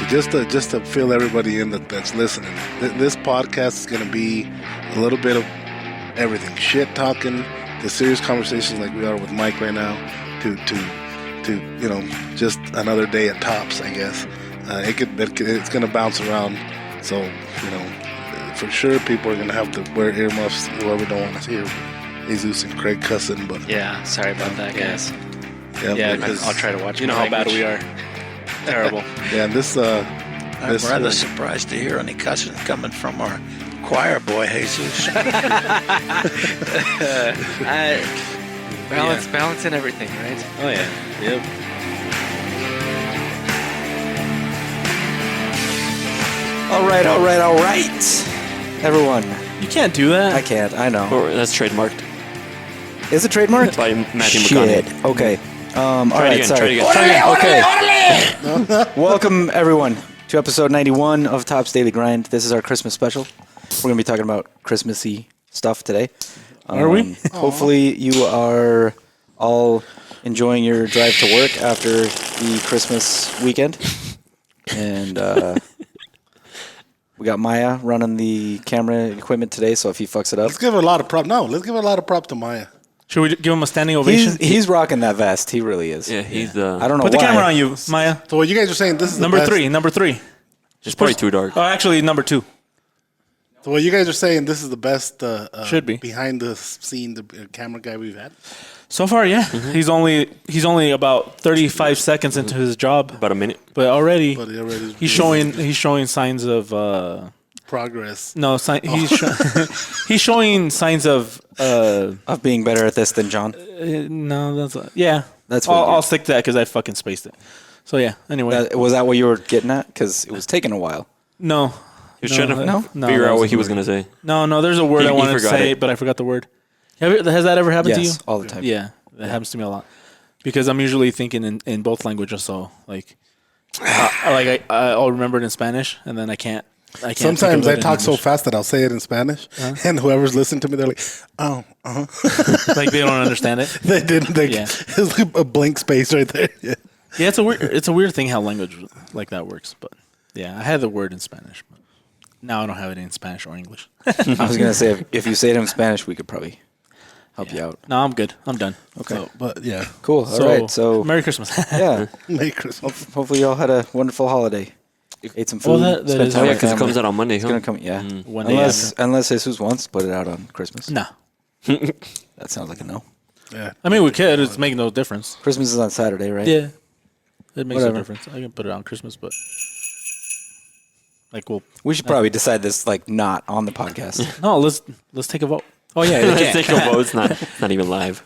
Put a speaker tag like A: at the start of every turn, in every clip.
A: just to fill everybody in that's listening, this podcast is going to be a little bit of everything: shit talking, to serious conversations like we are with Mike right now, to just another day at Tops, I guess. It's going to bounce around, so for sure people are going to have to wear earmuffs. Whoever don't want to hear Jesus and Craig cussing, but
B: yeah, sorry about that, guys.
A: Yeah,
B: I'll try to watch.
C: You know how bad we are. Terrible.
A: Yeah, this.
D: I'm rather surprised to hear any cussing coming from our choir boy, Jesus.
B: Balance in everything, right?
C: Oh yeah. Yep.
D: All right. Everyone.
C: You can't do that.
D: I can't. I know.
E: That's trademarked
D: Is it trademarked?
E: by Matthew
D: Shit.
E: McConaughey.
D: Okay. All
E: Try
D: right.
E: it again.
D: Sorry.
E: Try it again.
D: Okay. Welcome everyone to episode 91 of Top's Daily Grind. This is our Christmas special. We're gonna be talking about Christmassy stuff today.
C: Are we?
D: Hopefully you are all enjoying your drive to work after the Christmas weekend. And we got Maya running the camera equipment today, so if he fucks it up.
A: Let's give her a lot of prop. No, let's give her a lot of prop to Maya.
C: Should we give him a standing ovation?
D: He's rocking that vest. He really is.
E: Yeah, he's
D: I don't know
C: Put the
D: why.
C: camera on you, Maya.
A: So what you guys are saying, this is
C: Number
A: the best.
C: three. Number three.
E: It's probably too dark.
C: Oh, actually, number two.
A: So what you guys are saying, this is the best
C: Should be.
A: behind the scene camera guy we've had.
C: So far, yeah.
E: Mm-hmm.
C: He's only about 35 seconds into his job,
E: About a minute.
C: but already
A: But he already
C: he's showing signs of
A: progress.
C: no. He's showing signs of
D: Of being better at this than John.
C: no. Yeah.
D: That's what
C: I'll stick to that because I fucking spaced it. So yeah. Anyway,
D: Was that what you were getting at? Because it was taking a while.
C: no.
E: He was trying to
C: No,
E: figure
C: that
E: out what
C: wasn't
E: he was
C: the
E: going to say.
C: No. There's a word
E: He
C: I wanted to
E: forgot
C: say,
E: it.
C: but I forgot the word. Has that ever happened to you?
D: Yes, all the time.
C: Yeah, that happens to me a lot because I'm usually thinking in both languages. So I'll remember it in Spanish and then I can't.
A: Sometimes I talk so fast that I'll say it in Spanish, and whoever's listening to me, they're like, "Oh,
C: like they don't understand it.
A: they didn't."
C: Yeah.
A: It's like a blank space right there. Yeah.
C: Yeah, it's a weird thing how language like that works. But yeah, I had the word in Spanish. But now I don't have it in Spanish or English.
D: I was going to say, if you say it in Spanish, we could probably help you out.
C: No, I'm good. I'm done.
D: Okay.
A: So, but yeah,
D: Cool. All right. So,
C: Merry Christmas.
D: yeah.
A: Merry Christmas.
D: Hopefully you all had a wonderful holiday. Ate some
C: Well,
D: food.
C: that
D: spent
C: is-
D: time
E: Oh, yeah,
D: with
E: because it
D: family.
E: comes out on Monday,
D: It's
E: huh?
D: going to come, yeah.
C: One day
D: Unless Jesus wants to put it out on Christmas.
C: No.
D: That sounds like a no.
A: Yeah.
C: I mean, we could. It's making no difference.
D: Christmas is on Saturday, right?
C: Yeah. It makes
D: Whatever.
C: no difference. I can put it on Christmas, but we'll
D: We should probably decide this not on the podcast.
C: no. Let's take a vote. Oh yeah,
E: Let's take a vote. It's not even live.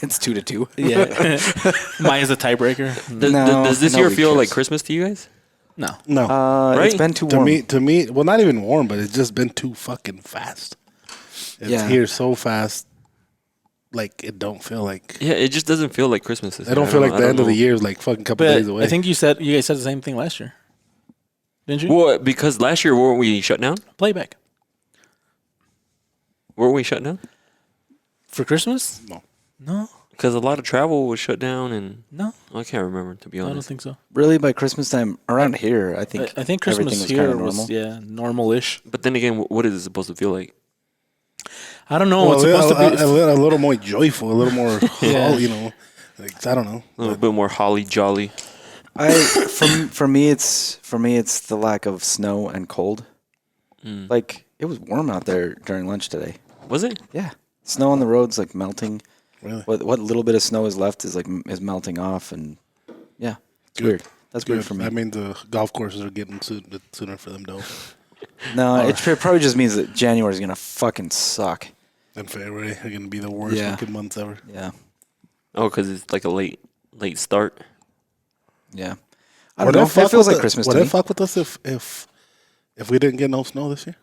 D: It's 2-2.
C: Yeah. Maya's a tiebreaker.
E: Does this year
D: nobody
E: feel like
D: cares.
E: Christmas to you guys?
C: No.
A: No,
D: It's
E: Right?
D: been too
A: to
D: warm.
A: me, well, not even warm, but it's just been too fucking fast. It's
D: Yeah.
A: here so fast, like it don't feel like.
E: Yeah, it just doesn't feel like Christmas.
A: I don't feel like the end of the year is like fucking couple
C: But
A: days away.
C: I think you guys said the same thing last year, didn't you?
E: Well, because last year, weren't we shut down?
C: Playback
E: Weren't we shut down?
C: for Christmas?
A: No.
E: Because a lot of travel was shut down, and
C: No,
E: I can't remember, to be
C: I don't
E: honest.
C: think so.
D: Really, by Christmas time around here, I think
C: I think
D: everything
C: Christmas
D: was
C: here
D: kind of normal.
C: was normal-ish.
E: But then again, what is it supposed to feel like?
C: I don't know.
A: Well,
C: it's supposed to be.
A: a little more joyful, a little more,
C: Yeah.
A: like I don't know.
E: A little bit more holly jolly.
D: For me, it's the lack of snow and cold. Like it was warm out there during lunch today.
E: Was it?
D: Yeah, snow on the roads like melting.
A: Really?
D: What little bit of snow is left is melting off, and yeah, it's weird. That's weird for me.
A: I mean, the golf courses are getting sooner for them though.
D: No, it probably just means that January is gonna fucking suck.
A: And February are going to be the worst
D: Yeah.
A: fucking months ever.
D: Yeah,
E: Oh, because it's like a late start.
D: yeah. I don't know. It feels like Christmas
A: Would
D: to
A: it
D: me.
A: fuck with us if we didn't get no snow this year?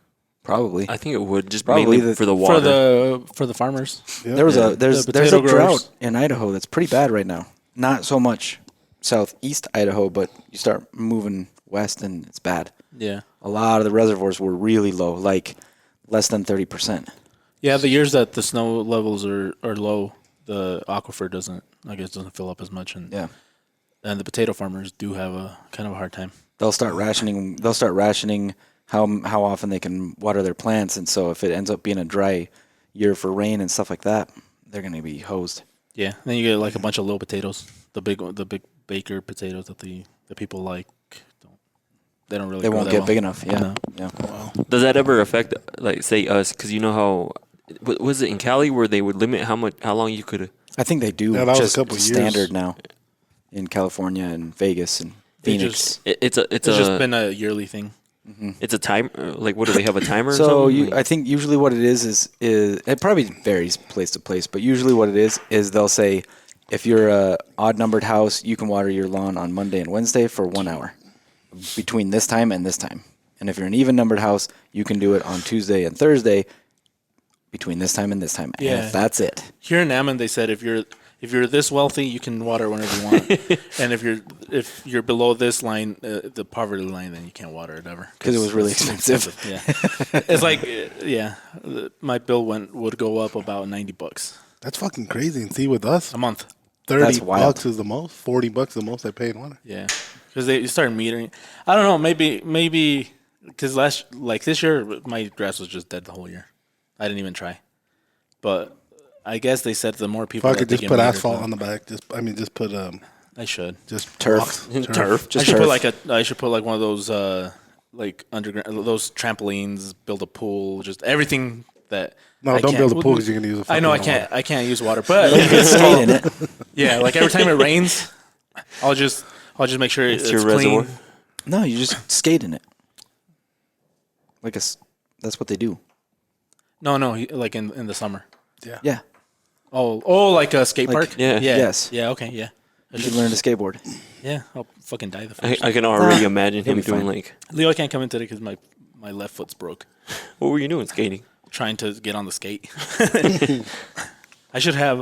D: Probably.
E: I think it would, just
D: Probably
E: mainly for the water.
C: for the farmers.
A: Yeah.
D: There's
C: the
D: a
C: potato growers.
D: drought in Idaho that's pretty bad right now. Not so much southeast Idaho, but you start moving west and it's bad.
C: Yeah.
D: A lot of the reservoirs were really low, like less than 30%.
C: Yeah, the years that the snow levels are low, the aquifer doesn't fill up as much, and
D: Yeah.
C: and the potato farmers do have a kind of a hard time
D: they'll start rationing. They'll start rationing how often they can water their plants, and so if it ends up being a dry year for rain and stuff like that, they're gonna be hosed.
C: Yeah. Then you get like a bunch of little potatoes, the big baker potatoes that people like. They don't really.
D: They
C: grow
D: won't
C: that
D: get
C: well.
D: big enough. Yeah,
C: No.
D: yeah.
E: Does that ever affect, like, say us? Because you know how was it in Cali where they would limit how long you could?
D: I think they do.
A: Yeah, that was a
D: just
A: couple years.
D: standard now in California and Vegas and
C: They
D: Phoenix.
C: just-
E: It's
C: It's just been a yearly thing.
E: it's a time. Like, what do they have, a timer? or
D: So
E: something?
D: I think usually what it is it probably varies place to place, but usually what it is they'll say if you're a odd numbered house, you can water your lawn on Monday and Wednesday for 1 hour between this time and this time. And if you're an even numbered house, you can do it on Tuesday and Thursday between this time and this time.
C: Yeah.
D: And that's it.
C: Here in Ammon, they said if you're this wealthy, you can water whenever you want, and if you're below this line, the poverty line, then you can't water it ever
D: 'Cause it was really
C: it's
D: expensive.
C: Yeah, it's like my bill would go up about $90
A: That's fucking crazy. And see, with us,
C: a month.
A: 30
D: That's wild.
A: bucks is the most. 40 bucks the most I pay in water.
C: Yeah, because they started metering. I don't know. Maybe because this year my grass was just dead the whole year. I didn't even try, but I guess they said the more people
A: Fuck
C: that
A: it,
C: they
A: just
C: get
A: put
C: metered,
A: asphalt
C: the-
A: on the back. Just put
C: I should.
A: just
D: Turf.
A: rocks.
E: Turf.
D: Just
C: I should
D: turf.
C: put like one of those like underground those trampolines, build a pool, just everything that.
A: No,
C: I
A: don't
C: can't-
A: build a pool because you're gonna use a
C: I know I
A: fucking
C: can't. I can't use water, but
D: skate in it.
C: yeah, like every time it rains, I'll just make sure it's
E: your
C: clean.
E: reservoir.
D: No, you just skate in it. That's what they do.
C: No, like in the summer.
D: Yeah.
C: Oh, like a skate
D: Like-
C: park.
E: Yeah.
D: Yes.
C: Yeah. Okay. Yeah.
D: You should learn to skateboard.
C: Yeah. I'll fucking die the
E: I,
C: first.
E: I can already imagine him
D: be
E: doing
D: fine.
E: like,
C: Leo, I can't come in today because my left foot's broke.
E: what were you doing, skating?
C: Trying to get on the skate. I should have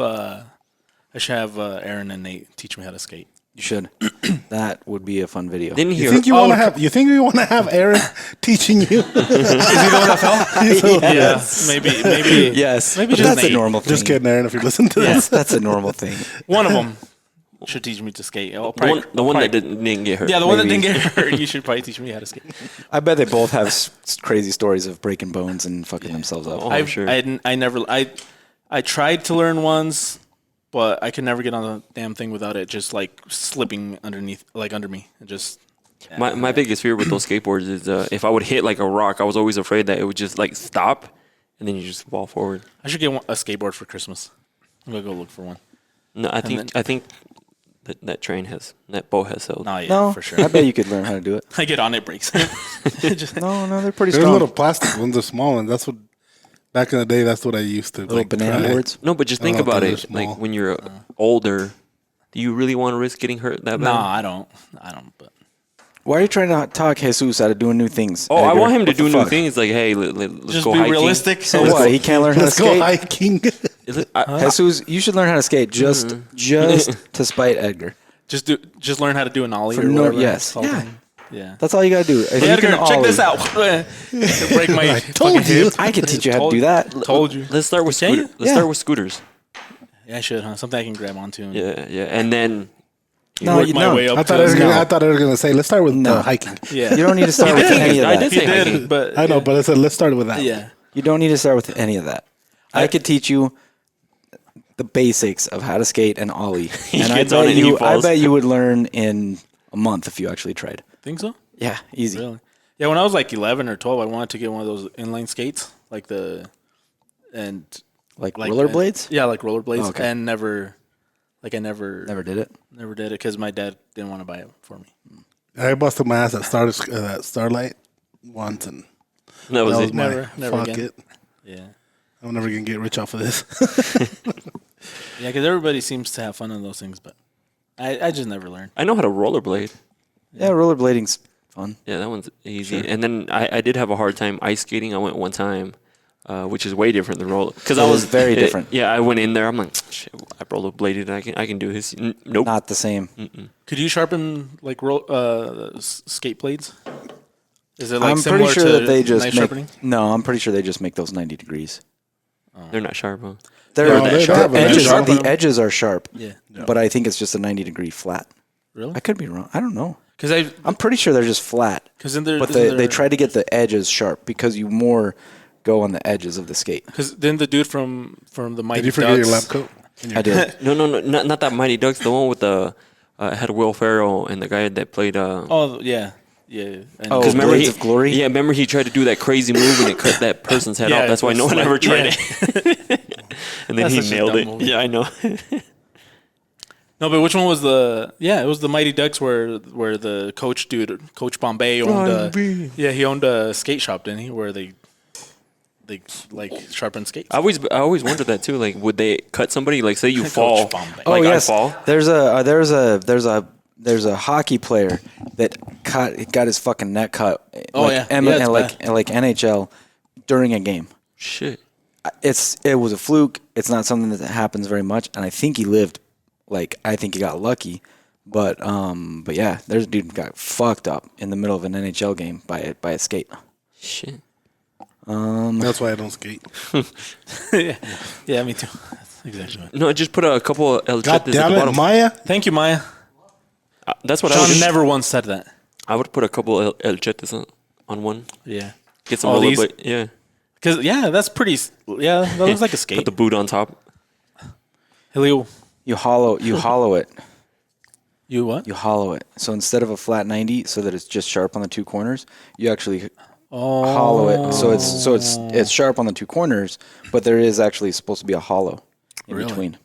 C: Aaron and Nate teach me how to skate.
D: You should. That would be a fun video.
E: Didn't
A: You
E: hear?
A: think you want to have? You think we want to have Aaron teaching you?
C: Yeah. Maybe.
D: Yes.
C: Maybe
D: But
C: just
D: that's a
C: Nate.
D: normal thing.
A: Just kidding, Aaron. If you listen to
C: Yeah.
A: this,
D: That's a normal thing.
C: One of them should teach me to skate. I'll
E: the one,
C: probably-
E: that didn't get hurt.
C: Yeah, the one that
D: Maybe.
C: didn't get hurt. You should probably teach me how to skate.
D: I bet they both have crazy stories of breaking bones and fucking themselves up.
E: Oh, I'm sure.
C: I tried to learn once, but I could never get on the damn thing without it just like slipping under me and just.
E: My biggest fear with those skateboards is if I would hit like a rock, I was always afraid that it would just like stop, and then you just fall forward.
C: I should get a skateboard for Christmas. I'm gonna go look for one.
E: No, I think that boat has sold.
C: Nah, yeah,
D: No,
C: for sure.
D: I bet you could learn how to do it.
C: I get on it, breaks. Just-
D: No, they're pretty
A: there's
D: strong.
A: little plastic ones, the small ones. That's what back in the day. That's what I used to.
D: Little banana
A: try.
D: boards.
E: No, but just think
A: I thought
E: about
A: they were
E: it.
A: small.
E: Like when you're older, do you really want to risk getting hurt that bad?
C: Nah, I don't. But
D: Why are you trying to talk Jesus out of doing new things?
E: Oh, I
D: Edgar?
E: want him to
D: What the
E: do new
D: fuck?
E: things. Like, hey, let's
C: just
E: go
C: be
E: hiking.
C: realistic.
D: So what? He can't learn how to
A: Let's go
D: skate?
A: hiking.
E: Is it, I,
D: Jesus, you should learn how to skate just to spite Edgar.
C: Just learn how to do an ollie
D: For
C: or
D: no-
C: whatever.
D: yes,
C: it's called.
D: yeah.
C: Yeah.
D: That's all you gotta do. If you
C: Edgar,
D: can
C: check
D: ollie-
C: this out. Break my
A: I told
C: fucking
A: you.
C: hip.
D: I can teach you how to
C: Told-
D: do that.
C: Told you.
E: let's start with
C: Can you?
E: scooter. Let's
D: Yeah.
E: start with scooters.
C: Yeah, I should, huh? Something I can grab onto. And
E: Yeah, and then
D: No,
C: work
D: you
C: my
D: don't.
C: way up.
A: I thought
C: to-
A: I thought I was gonna say let's start with
D: No.
A: hiking.
C: Yeah.
D: You don't need to start with any of
E: I
D: that.
E: did
C: He
E: say hiking.
C: did, but
A: I know, but I said let's start with that.
C: yeah.
D: You don't need to start with any of that. I could teach you the basics of how to skate and ollie, and
E: gets on it and he
D: I
E: falls.
D: bet you would learn in a month if you actually tried.
C: Think so?
D: Yeah, easy.
C: Really? Yeah. When I was like 11 or 12, I wanted to get one of those inline skates, like
D: Like
C: like
D: rollerblades.
C: Yeah, like rollerblades,
D: Oh, okay.
C: and I never
D: Never did it.
C: did it because my dad didn't want to buy it for me.
A: I busted my ass at Starlight once, and
E: that was
A: that
E: it.
A: was my
C: Never
A: fuck
C: again.
A: it.
C: Yeah.
A: I'm never gonna get rich off of this.
C: Yeah, because everybody seems to have fun on those things, but I just never learned.
E: I know how to rollerblade.
D: Yeah, rollerblading's fun.
E: Yeah, that one's easy. And then I did have a hard time ice skating. I went one time, which is way different than roller. Because I
D: It
E: was
D: is very different.
E: Yeah, I went in there. I'm like, shit, I rollerbladed. I can do this. Nope.
D: Not the same.
C: Could you sharpen like skate blades? Is it like
D: I'm
C: similar
D: pretty sure
C: to
D: that they just
C: knife
D: make.
C: sharpening?
D: No, I'm pretty sure they just make those 90 degrees.
E: They're not sharp, huh?
D: They're
A: No, they
D: sharp.
A: have a
D: Edges,
A: sharp
D: the
A: one.
D: edges are sharp.
C: Yeah.
D: But I think it's just a 90-degree flat.
C: Really?
D: I could be wrong. I don't know.
C: Because
D: I'm pretty sure they're just flat. But they try to get the edges sharp because you more go on the edges of the skate.
C: Because then the dude from the Mighty
A: Did you forget
C: Ducks,
A: your lab coat?
D: I did.
E: No, not that Mighty Ducks. The one with the had Will Ferrell and the guy that played.
C: Oh yeah. I know.
D: Oh,
E: Because remember
D: Blades of Glory?
E: Yeah, remember he tried to do that crazy move and it cut that person's head
C: Yeah,
E: off. That's why no one
C: like-
E: ever tried
C: yeah.
E: it. And then
C: That's
E: he
C: such a
E: nailed
C: dumb
E: it.
C: movie.
E: Yeah, I know.
C: No, but which one was the? Yeah, it was the Mighty Ducks where the coach dude, Coach Bombay, owned. He owned a skate shop, didn't he? Where they like sharpen skates.
E: I always wondered that too. Like, would they cut somebody? Like, say you fall.
C: Bombay.
D: Oh
E: Like, I
D: yes,
E: fall.
D: there's a hockey player that got his fucking neck cut.
C: Oh,
D: like,
C: yeah.
D: and,
C: Yeah, it's
D: and like NHL during a game.
E: Shit.
D: It was a fluke. It's not something that happens very much, and I think he lived. Like I think he got lucky, but yeah, there's a dude who got fucked up in the middle of an NHL game by a skate.
E: Shit.
A: That's why I don't skate.
C: Yeah, me too. That's exactly right.
E: No, I just put a couple of El
A: God
E: Chetes at
A: damn
E: the
A: it,
E: bottom.
A: Maya!
C: Thank you, Maya.
E: That's what I would
C: Sean
E: do.
C: never once said that.
E: I would put a couple of El Chetes on one.
C: Yeah.
E: Get some
C: Oh,
E: roller
C: these?
E: blade. Yeah.
C: Because that's pretty. Yeah, that looks like a
E: Put
C: skate.
E: the boot on top.
C: Helio,
D: You hollow it.
C: you what?
D: You hollow it. So instead of a flat 90, so that it's just sharp on the two corners, you actually hollow it. So it's sharp on the two corners, but there is actually supposed to be a hollow in
C: Really?
D: between.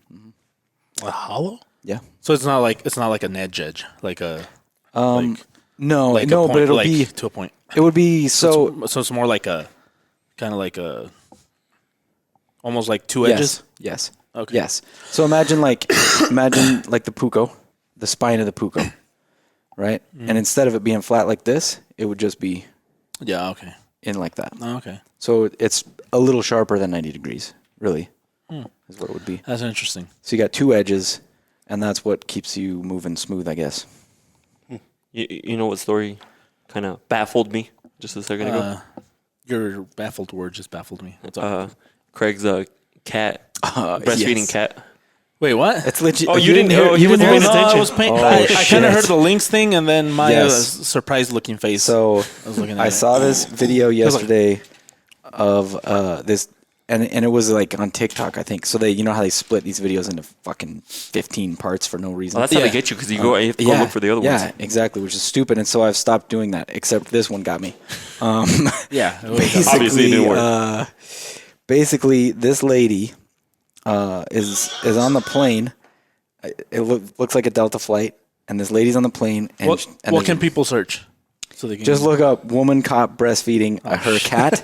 A: A hollow?
D: Yeah.
C: So it's not like an edge, like a
D: No,
C: like a
D: no,
C: point,
D: but it'll
C: like,
D: be.
C: to a point.
D: It would be so.
C: So it's more like a kind of like a almost like two edges.
D: Yes.
C: Okay.
D: Yes. So imagine like the puko, the spine of the puko, right?
C: Mm.
D: And instead of it being flat like this, it would just be
C: Yeah. Okay.
D: in like that.
C: Oh, okay.
D: So it's a little sharper than 90 degrees, really,
C: Hmm.
D: is what it would be.
C: That's interesting.
D: So you got two edges, and that's what keeps you moving smooth, I guess.
E: You know what story kind of baffled me just a second ago?
C: Your baffled word just baffled me. That's all.
E: Craig's cat, breastfeeding
D: yes.
E: cat.
C: Wait, what?
D: It's legit.
E: Oh, you didn't-
D: hear-
E: oh, you
D: didn't
E: wasn't
D: hear
E: paying
D: that?
E: attention.
C: I was paying.
D: Oh,
C: I kind
D: shit.
C: of heard the links thing, and then my
D: Yes.
C: surprised looking face.
D: So
C: I was looking at
D: I
C: it.
D: saw this video yesterday of this, and it was like on TikTok, I think. So you know how they split these videos into fucking 15 parts for no reason.
E: Well, that's how
C: Yeah.
E: they get you because you have to go look for the other ones.
D: Yeah, exactly, which is stupid. And so I've stopped doing that. Except this one got me.
C: Yeah. it was-
E: Obviously, it didn't work.
D: Basically, this lady is on the plane. It looks like a Delta flight, and this lady's on the plane. And
C: What
D: there's-
C: can people search? So they can
D: just look up woman caught breastfeeding her cat.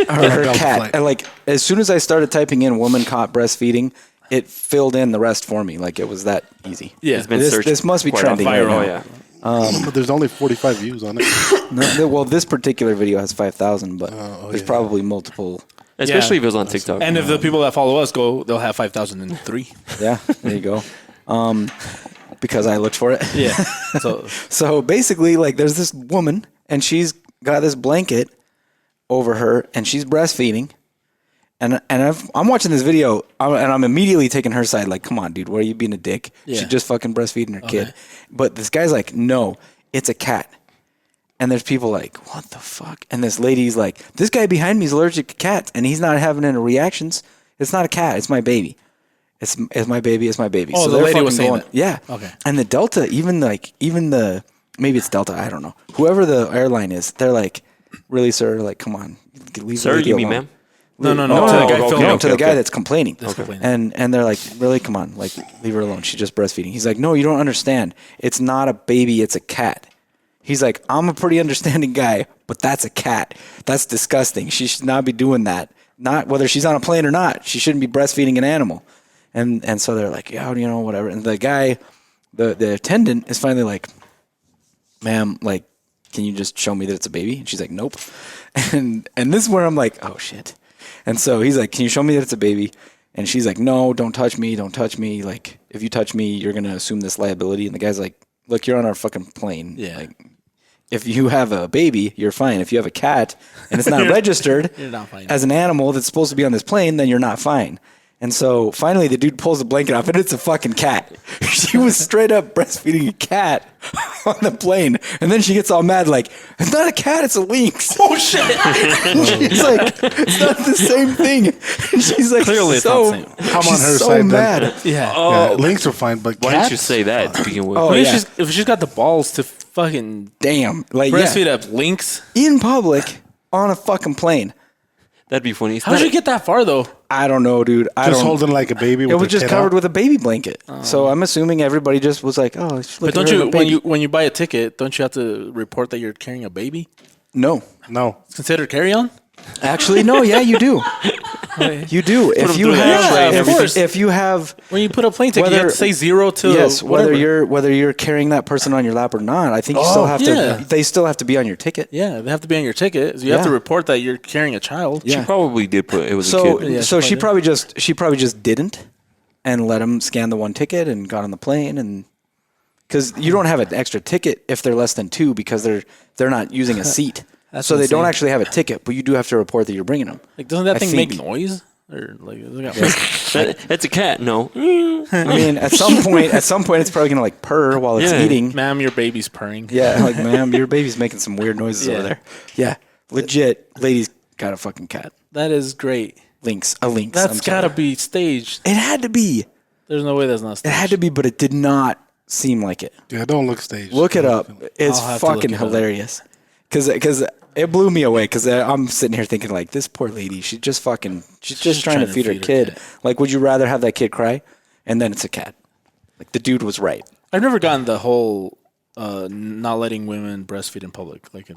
D: her
A: Delta
D: cat.
A: flight.
D: And like as soon as I started typing in woman caught breastfeeding, it filled in the rest for me. Like it was that easy.
C: Yeah.
E: It's been
D: This-
E: searched
D: this must be
E: quite
D: trending
E: often.
D: right
E: Oh,
D: now.
E: yeah.
A: But there's only 45 views on it.
D: Well, this particular video has 5,000, but there's
A: yeah.
D: probably multiple.
E: Especially if it was on TikTok.
C: And if the people that follow us go, they'll have 5,003.
D: Yeah, there you go. Because I looked for it.
C: Yeah. So
D: So basically, like, there's this woman, and she's got this blanket over her, and she's breastfeeding. And I'm watching this video, and I'm immediately taking her side. Like, come on, dude, why are you being a dick?
C: Yeah.
D: She's just fucking breastfeeding her kid.
C: Okay.
D: But this guy's like, no, it's a cat. And there's people like, what the fuck? And this lady's like, this guy behind me is allergic to cats, and he's not having any reactions. It's not a cat. It's my baby. It's my baby. It's my baby.
C: Oh, the
D: they're
C: lady was
D: fucking
C: saying that.
D: Yeah.
C: Okay.
D: And the Delta, even the maybe it's Delta. I don't know. Whoever the airline is, they're like, really, sir? Like, come on, leave
E: Sir,
D: the lady
E: you mean
D: alone.
E: ma'am?
C: no,
D: No,
C: to the guy
E: okay,
C: filming.
D: no, to the guy
E: okay.
D: that's complaining.
C: complaining.
D: And they're like, really, come on, like leave her alone. She's just breastfeeding. He's like, no, you don't understand. It's not a baby. It's a cat. He's like, I'm a pretty understanding guy, but that's a cat. That's disgusting. She should not be doing that. Not whether she's on a plane or not. She shouldn't be breastfeeding an animal. And so they're like, yeah, you know, whatever. And the guy, the attendant is finally like, ma'am, like, can you just show me that it's a baby? And she's like, nope. And this is where I'm like, oh shit. And so he's like, can you show me that it's a baby? And she's like, no, don't touch me. Don't touch me. Like, if you touch me, you're going to assume this liability. And the guy's like, look, you're on our fucking plane.
C: Yeah.
D: Like, if you have a baby, you're fine. If you have a cat and it's not registered
C: You're not fine.
D: as an animal that's supposed to be on this plane, then you're not fine. And so finally the dude pulls the blanket off and it's a fucking cat. She was straight up breastfeeding a cat on the plane. And then she gets all mad like, it's not a cat, it's a lynx.
C: Oh shit!
D: She's like, it's not the same thing. And she's like,
C: Clearly it's
D: so,
C: not the same.
A: I'm on
D: she's
A: her
D: so
A: side
D: mad.
A: then.
C: Yeah.
A: Yeah, links are fine, but
E: Why
A: cats?
E: didn't you say that to begin with?
D: Oh,
C: I mean,
D: yeah.
C: if she's got the balls to fucking
D: Damn. Like,
C: breastfeed
D: yeah.
C: up lynx,
D: In public on a fucking plane.
E: That'd be funny. It's
C: how'd
E: not-
C: you get that far though?
D: I don't know, dude. I
A: Just
D: don't.
A: holding like a baby.
D: It
A: with
D: was
A: her
D: just
A: tit
D: covered
A: out.
D: with a baby blanket. So I'm assuming everybody just was like, "Oh, she's
C: But
D: looking
C: don't
D: at
C: you
D: her baby."
C: when you buy a ticket, don't you have to report that you're carrying a baby?
D: No,
A: No.
C: It's considered carry on.
D: actually, no. Yeah, you do. You do. If
E: them
D: you
E: through the
D: have,
E: X-ray and
C: of course.
D: if you have,
C: When you put a plane ticket, you have
D: Whether-
C: to say 0 to
D: yes,
C: whatever.
D: whether you're carrying that person on your lap or not, I think you still have
C: yeah.
D: to. They still have to be on your ticket.
C: Yeah, they have to be on your ticket. So you have
D: Yeah.
C: to report that you're carrying a child.
E: She probably did put it was
D: So,
E: a kid.
C: Yeah,
D: so
C: she
D: she
C: probably
D: probably just didn't, and let him scan the one ticket and got on the plane, and because you don't have an extra ticket if they're less than 2 because they're not using a seat,
C: That's
D: so they don't
C: insane.
D: actually have a ticket, but you do have to report that you're bringing them.
C: Like, doesn't that
D: I
C: thing make
D: think-
C: noise? Or like,
E: That's a cat. No.
D: I mean, at some point, it's probably gonna like purr while it's
E: Yeah.
D: eating.
C: ma'am, your baby's purring.
D: Yeah, like, ma'am, your baby's making some weird noises
C: Yeah.
D: over there. Yeah, legit, lady's got a fucking cat.
C: That is great.
D: A lynx.
C: That's
D: I'm
C: got to
D: sorry.
C: be staged.
D: It had to be.
C: There's no way that's not
D: It
C: staged.
D: had to be, but it did not seem like it.
A: Yeah, don't look staged.
D: Look it up. It's
C: I'll have to look
D: fucking
C: it up.
D: hilarious. Because it blew me away. Because I'm sitting here thinking like, this poor lady, she's just trying to feed her kid. Like, would you rather have that kid cry? And then it's a cat. Like, the dude was right.
C: I've never gotten the whole not letting women breastfeed in public. Like,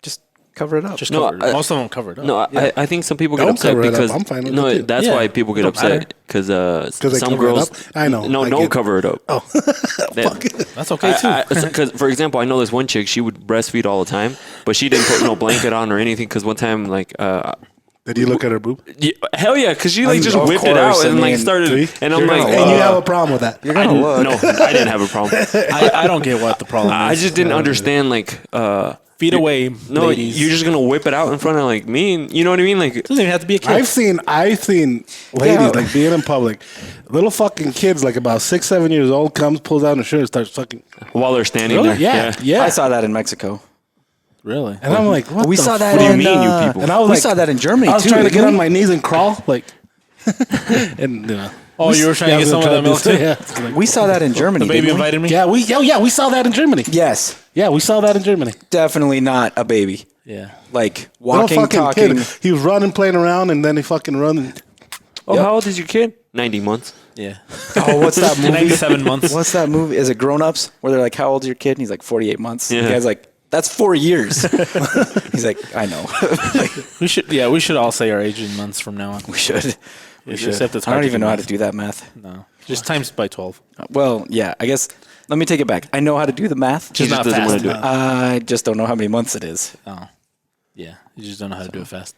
D: Just cover it up.
C: just
E: No,
C: cover it.
E: I-
C: Most of them cover it up.
E: No, I think some people get
A: Don't
E: upset
A: cover it up.
E: because
A: I'm fine with
E: no,
A: it, too.
E: that's
C: Yeah.
E: why people get
C: Don't matter.
E: upset because
A: they
E: some
A: cover it
E: girls.
A: up? I know.
E: No,
A: I
E: don't
A: get it.
E: cover it up. Oh,
C: That's okay too.
E: Because for example, I know this one chick. She would breastfeed all the time, but she didn't put no blanket on or anything. Because one time, like,
A: Did you look at her boob?
E: hell yeah, because she like just
D: of
E: whipped it out
D: course,
E: and
D: I
E: like
D: mean,
E: started,
A: see?
E: and I'm
D: You're
E: like,
D: gonna
A: And you have a problem with that.
D: You're going to look.
E: no, I didn't have a problem.
C: I don't get what the problem is.
E: I just didn't understand like.
C: Feet away,
E: No,
C: ladies.
E: you're just gonna whip it out in front of like me. And, you know what I mean? Like,
C: Doesn't even have to be a kid.
A: I've seen ladies
D: Yeah.
A: like being in public, little fucking kids like about 6, 7 years old comes, pulls down her shirt, and starts fucking,
E: while they're standing
C: Really?
E: there.
C: Yeah. Yeah.
D: I saw that in Mexico.
C: Really?
A: and I'm like, what?
D: We
A: the
D: saw that
E: What do you
D: in,
E: mean, you people?
A: And I was
D: we
A: like,
D: saw that in Germany,
A: I was
D: too.
A: trying to get
D: didn't
A: on
D: we?
A: my knees and crawl, like, and
C: Oh, you were trying to get some of that milk too?
A: Yeah, it's like,
D: We saw that in Germany.
C: The baby
D: didn't we?
C: invited me.
A: yeah, we saw that in Germany.
D: Yes.
A: Yeah, we saw that in Germany.
D: Definitely not a baby.
C: Yeah.
D: Like
A: Little
D: walking,
A: fucking
D: talking.
A: kid. He was running, playing around, and then he fucking run.
E: Oh,
D: Yep.
E: how old is your kid? 90 months.
C: Yeah.
D: Oh, what's that movie?
C: 97 months.
D: What's that movie? Is it Grown Ups? Where they're like, "How old's your kid?" And he's like, 48 months.
E: Yeah.
D: The guy's like, "That's 4 years." He's like, "I know."
C: We should all say our age in months from now on.
D: we should. We should.
C: Except it's
D: I
C: hard
D: don't
C: to
D: even
C: do
D: know how
C: math.
D: to do that math.
C: No. Just times by 12.
D: Well, yeah. I guess. Let me take it back. I know how to do the math.
E: He just
C: not
E: doesn't want
C: fast
E: to do it.
D: I just don't know how many months it is.
C: Oh. Yeah. You just don't know how to do it fast.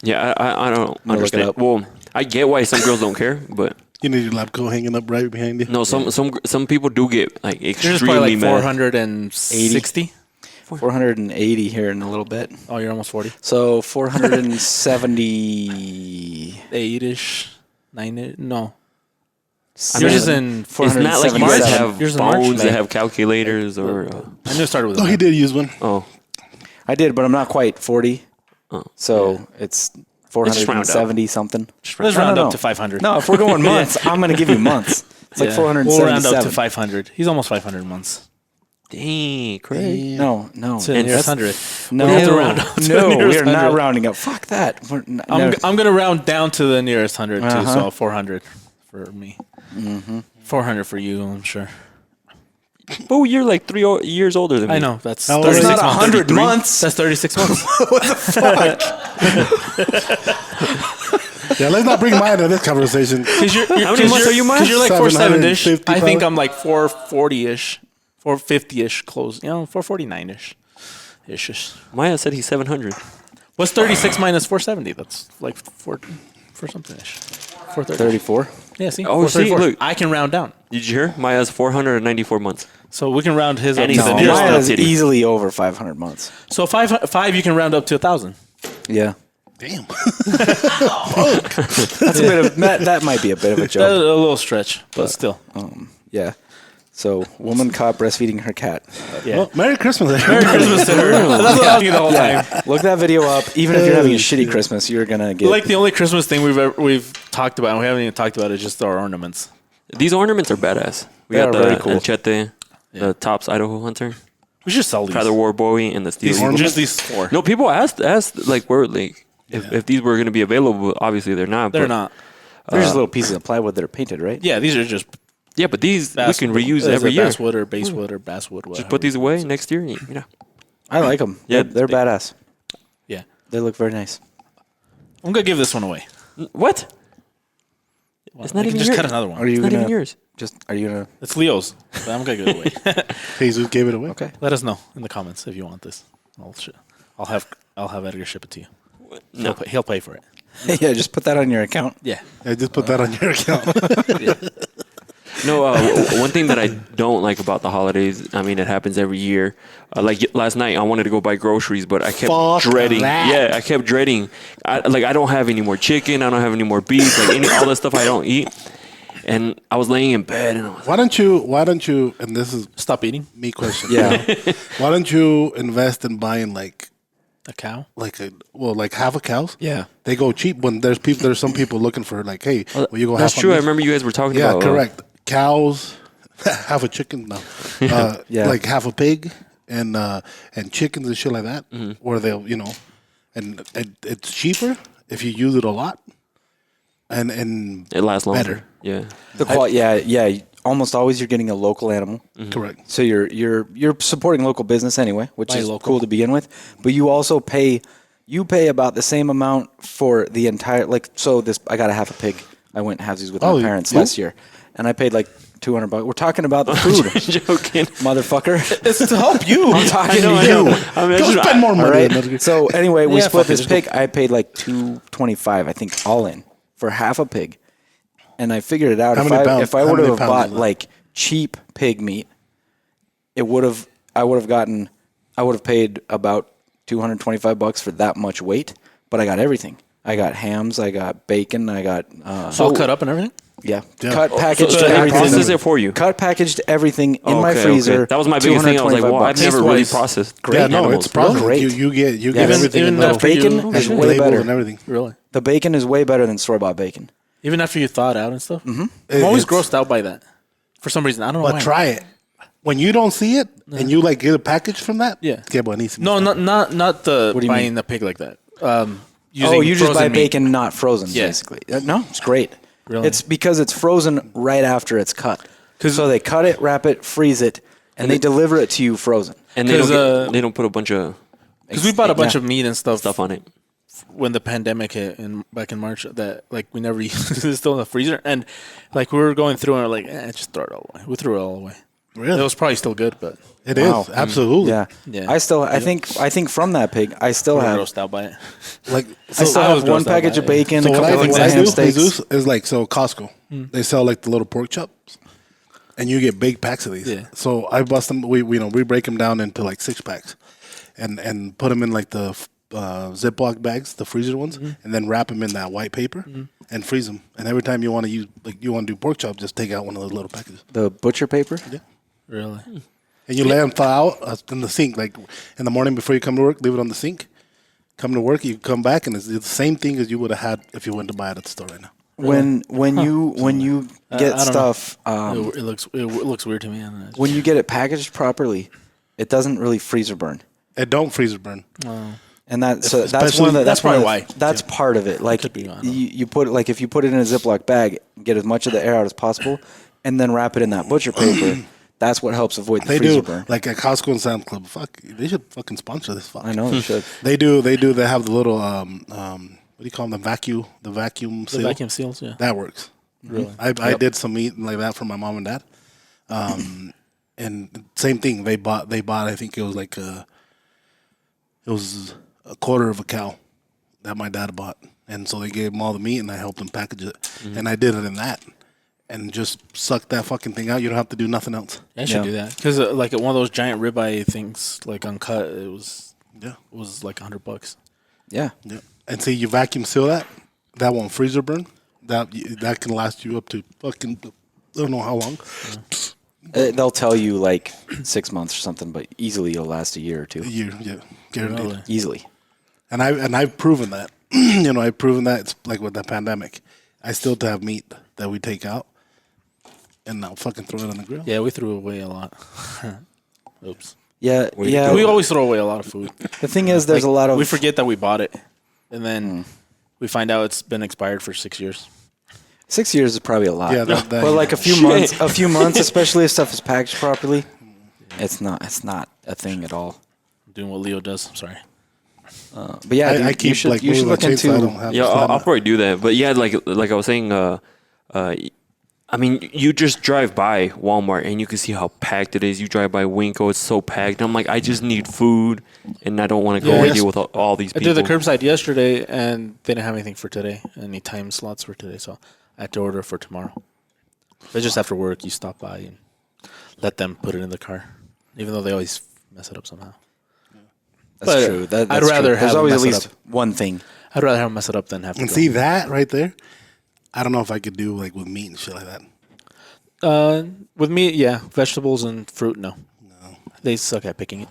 E: Yeah, I don't
D: look it
E: understand.
D: up.
E: Well, I get why some girls don't care, but
A: You need your lab coat hanging up right behind you.
E: no, some people do get like
C: You're just probably
E: extremely
C: like
E: mad.
C: 460.
D: 480 here in a little bit.
C: Oh, you're almost 40.
D: So 470.
C: 8-ish. 9 No.
E: I
C: Yours
E: mean,
C: is in.
E: It's not like you guys
D: 477.
E: have
C: Yours in March?
E: phones that
C: May.
E: have calculators or.
C: I knew it started with
A: Oh,
C: a
A: he
C: nine.
A: did use one.
E: Oh,
D: I did, but I'm not quite 40.
E: Oh,
D: So it's
E: Let's just round up.
D: 470 something.
C: Let's
D: No,
C: round
D: no,
C: up
D: no.
C: to 500.
D: No, if we're going months, I'm going to give you months. It's like
C: Yeah.
D: 477.
C: We'll round up to 500. He's almost 500 months.
E: dang, Craig.
D: No.
C: To the
E: And
C: nearest
E: that's-
C: 100.
D: No,
C: We have to round up to the
D: no, we
C: nearest
D: are not
C: 100.
D: rounding up. Fuck that.
C: I'm going to round down to the nearest 100 too,
D: Uh-huh.
C: so 400 for me. 400 for you, I'm sure.
E: Oh, you're like years older than me.
C: I know. That's
A: How old
C: 36
A: are
D: That's
A: you?
D: not
C: months.
D: 100 months.
C: That's 36 months.
A: Yeah, let's not bring mine into this conversation.
C: Because you're,
E: How many months are you, Mike?
C: Because you're like 470-ish.
A: 750
C: I think
A: probably.
C: I'm like 440-ish. 450-ish close. 449-ish. Ish.
E: Maya said he's 700.
C: What's 36 minus 470? That's like 4 something-ish. 430.
D: 34.
C: Yeah, see?
E: Oh, see,
C: 434.
E: look.
C: I can round down.
E: Did you hear? Maya's 494 months.
C: So we can round his up
E: And
C: to
E: he's
C: the
E: No,
D: No,
C: nearest.
E: mine
D: mine
E: is
D: is
E: titty.
D: easily over 500 months.
C: So five you can round up to 1,000.
D: Yeah.
A: Damn.
D: That's a bit of that might be a bit of a
C: A
D: joke.
C: little stretch, but still.
D: Yeah. So, woman caught breastfeeding her cat.
C: Yeah.
A: Well, Merry Christmas.
C: Merry Christmas to her. That's what I was thinking the whole time.
D: Look that video up. Even if you're having a shitty Christmas, you're gonna get
C: Like the only Christmas thing we've talked about, and we haven't even talked about, is just our ornaments.
E: These ornaments are badass. We
D: They
E: got
D: are
E: the
D: very cool.
E: Enchete, the Tops Idaho Hunter,
C: We should sell these.
E: Feather War Bowie, and the Steel
A: These
E: Eagle.
A: ornaments?
C: Just these 4.
E: No, people asked like where like if these were going to be available. Obviously, they're not.
C: They're
E: but-
C: not.
D: They're just little pieces of plywood that are painted, right?
C: Yeah, these are just
E: Yeah, but these
C: bass,
E: we can reuse
C: is it
E: every year.
C: basswood or basswood or basswood.
E: Just put these away next year.
D: I like them.
E: Yeah,
D: They're
E: they-
D: badass.
C: Yeah.
D: They look very nice.
C: I'm going to give this one away.
E: What? It's not
C: I can
E: even
C: just
E: yours.
C: cut another one.
D: Are you
E: It's not
D: gonna
E: even yours.
D: Are you gonna?
C: It's Leo's, but I'm going to give it away.
A: Jesus gave it away.
D: Okay.
C: Let us know in the comments if you want this. I'll have Edgar ship it to you.
E: No.
C: He'll pay for it.
D: Yeah, just put that on your account.
C: Yeah.
A: I just put that on your account.
E: No, one thing that I don't like about the holidays, I mean, it happens every year. Like last night, I wanted to go buy groceries, but I kept
A: Fuck
E: dreading.
A: that.
E: Yeah, I kept dreading. I don't have any more chicken. I don't have any more beef. Like all the stuff I don't eat. And I was laying in bed, and I was
A: Why don't you? And this is
C: Stop eating
A: me question.
D: Yeah.
A: Why don't you invest in buying like
C: a cow.
A: half a cows?
D: Yeah.
A: They go cheap when there's some people looking for like, hey, will you go
E: that's
A: half
E: true.
A: on
E: I
A: this?
E: remember you guys were talking
A: Yeah,
E: about
A: correct. Cows, half a chicken, no,
D: Yeah.
A: like half a pig and chickens and shit like that, or they'll and it's cheaper if you use it a lot, and
E: It lasts longer.
A: better.
E: Yeah.
D: The quality. Yeah. Almost always you're getting a local animal.
A: Correct.
D: So you're supporting local business anyway, which
C: Buy
D: is
C: local.
D: cool to begin with. But you also pay about the same amount for the entire I got a half a pig. I went halvesies with
A: Oh,
D: my parents
A: you?
D: last year, and I paid like $200. We're talking about the food,
E: Joking.
D: motherfucker.
C: It's to help you.
D: I'm talking
E: I
D: to you.
E: know. I mean,
A: Go spend more
D: All
A: money.
D: right. So anyway, we
C: Yeah,
D: split
C: fuck it,
D: this
C: just go-
D: pig. I paid like $225, I think, all in for half a pig, and I figured it out.
A: How many pounds-
D: If I
A: how
D: would
A: many
D: have
A: pounds
D: bought
A: is that?
D: like cheap pig meat, I would have paid about $225 for that much weight. But I got everything. I got hams. I got bacon. I got
C: All cut up and everything.
D: yeah,
A: Yeah.
D: cut
E: So
D: packaged
E: they
D: everything.
E: process it for you.
D: Cut packaged everything in my
E: Okay,
D: freezer.
E: okay. That was my biggest thing. I was like, well, I've
D: $225.
E: never really
C: Taste-wise,
E: processed
A: Yeah, no,
E: animals.
A: it's processed.
D: Great.
A: You get
D: Yes.
A: everything
C: Even
A: in the
C: after
D: bacon
C: you-
D: is
A: and
D: way
A: label
D: better.
A: and everything.
C: Really?
D: The bacon is way better than store bought bacon.
C: Even after you thaw it out and stuff? Mm-hmm. I'm always
A: It's-
C: grossed out by that. For some reason. I don't know
A: But
C: why.
A: try it. When you don't see it and you like get a package from that,
C: Yeah.
A: que buenísimo.
C: No, not the
D: What do you
C: buying
D: mean?
C: the pig like that.
D: Oh, you just
C: frozen
D: buy
C: meat.
D: bacon not frozen,
C: Yeah.
D: basically. No, it's great.
C: Really?
D: It's because it's frozen right after it's cut.
C: 'Cause-
D: So they cut it, wrap it, freeze it, and they deliver it to you frozen.
E: And they don't,
C: 'Cause,
E: they don't put a bunch of
C: Because we bought a bunch
D: Yeah.
C: of meat and stuff
E: stuff on it.
C: when the pandemic hit back in March that like we never used. It was still in the freezer, and like we were going through and we're like, just throw it all away. We threw it all away.
A: Really?
C: It was probably still good, but
A: It is absolutely.
D: Yeah.
C: Yeah.
D: I think from that pig, I still
C: we're
D: have
C: grossed out by it.
A: Like
D: I still
C: I was
D: have one
C: grossed out
D: package
C: by
D: of
C: it.
D: bacon,
A: so
D: a
A: what
D: couple
A: I,
D: of
A: what I
D: ham
A: do
D: steaks.
A: Jesus, is like Costco. They sell like the little pork chops, and you get big packs of these.
C: Yeah.
A: So I bust them. We break them down into like 6 packs, and put them in like the Ziploc bags, the freezer ones, and then wrap them in that white paper and freeze them. And every time you want to do pork chop, just take out one of those little packages.
D: The butcher paper.
A: Yeah.
C: Really?
A: And you let them thaw out in the sink. Like in the morning before you come to work, leave it on the sink. Come to work, you come back, and it's the same thing as you would have had if you went to buy it at the store right now.
D: When you
C: I
D: get
C: don't know.
D: stuff,
C: It looks weird to me. I don't know.
D: when you get it packaged properly, it doesn't really freeze or burn.
A: It don't freezer burn.
D: And that's one of
A: Especially-
D: the,
C: That's
D: one of
C: probably
D: the-
C: why.
D: That's part of it. Like
C: could be, I don't know.
D: you put like if you put it in a Ziploc bag, get as much of the air out as possible, and then wrap it in that butcher paper. That's what helps avoid the
A: They
D: freezer
A: do
D: burn.
A: like at Costco and Sam's Club. Fuck, they should fucking sponsor this. Fuck.
D: I know they should.
A: They do. They have the little what do you call them? The vacuum
C: The
A: seal.
C: vacuum seals, yeah.
A: That works.
C: Really?
A: I did some meat like that for my mom and dad. And same thing. They bought. I think it was like it was a quarter of a cow that my dad bought, and so they gave him all the meat, and I helped him package it, and I did it in that, and just suck that fucking thing out. You don't have to do nothing else.
C: I should
D: Yeah.
C: do that because like one of those giant ribeye things, like uncut, it was
A: Yeah.
C: like $100.
D: Yeah.
A: Yeah. And see, you vacuum seal that won't freezer burn. That can last you up to fucking I don't know how long.
D: They'll tell you like 6 months or something, but easily it'll last a year or two.
A: A year, yeah, guaranteed.
C: Really?
D: Easily.
A: And I've proven that. You know, I've proven that. It's like with the pandemic. I still have meat that we take out, and I'll fucking throw it on the grill.
C: Yeah, we threw away a lot. Oops.
D: Yeah,
E: do you
D: yeah.
E: do?
C: We always throw away a lot of food.
D: The thing is, there's a lot of
C: We forget that we bought it, and then we find out it's been expired for 6 years.
D: 6 years is probably a lot.
A: Yeah, that-
D: but like a few months, especially if stuff is packaged properly, it's not a thing at all.
C: I'm doing what Leo does. Sorry.
D: But yeah, dude,
A: I keep
D: you should
A: like
D: look
A: moving the chainsaw, I don't
D: into.
A: have
E: Yeah,
A: to
E: I'll
A: stand
E: probably do that. But yeah, like I was saying, I mean, you just drive by Walmart and you can see how packed it is. You drive by Winco, it's so packed. I'm like, I just need food, and I don't want to go
C: Yeah,
E: and
C: yes.
E: deal with all these
C: I
E: people.
C: did the curbside yesterday, and they didn't have anything for today, any time slots for today, so I had to order for tomorrow. But just after work, you stop by and let them put it in the car, even though they always mess it up somehow.
D: That's
C: But
D: true.
C: I'd
D: That's
C: rather
D: true.
C: have
D: There's
C: them
D: always at
C: mess it
D: least
C: up.
D: one thing.
C: I'd rather have them mess it up than have to
A: And
C: go.
A: see that right there? I don't know if I could do like with meat and shit like that.
C: With meat, yeah. Vegetables and fruit, no. They suck at picking it.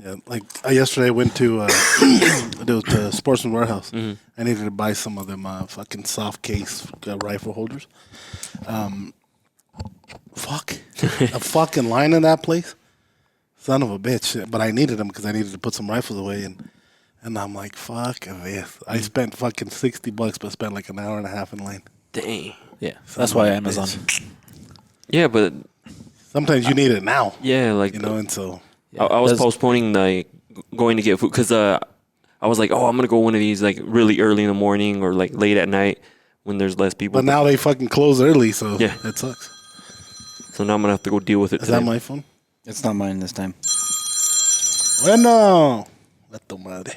A: Yeah, like yesterday I went to the Sportsman Warehouse. I needed to buy some of them fucking soft case rifle holders. A fucking line in that place. Son of a bitch. But I needed them because I needed to put some rifles away, and I'm like, fuck this. I spent fucking $60, but spent like an hour and a half in line.
E: Dang.
C: Yeah, that's why Amazon.
E: Yeah, but
A: Sometimes you need it now,
E: yeah, like
A: you know, and so
E: I was
C: That's-
E: postponing like going to get food because I was like, oh, I'm gonna go one of these like really early in the morning or like late at night when there's less people.
A: but now they fucking close early, so
E: Yeah.
A: it sucks.
E: So now I'm gonna have to go deal with it.
A: Is
E: today.
A: that my phone?
D: It's not mine this time.
A: Bueno. Vato madre.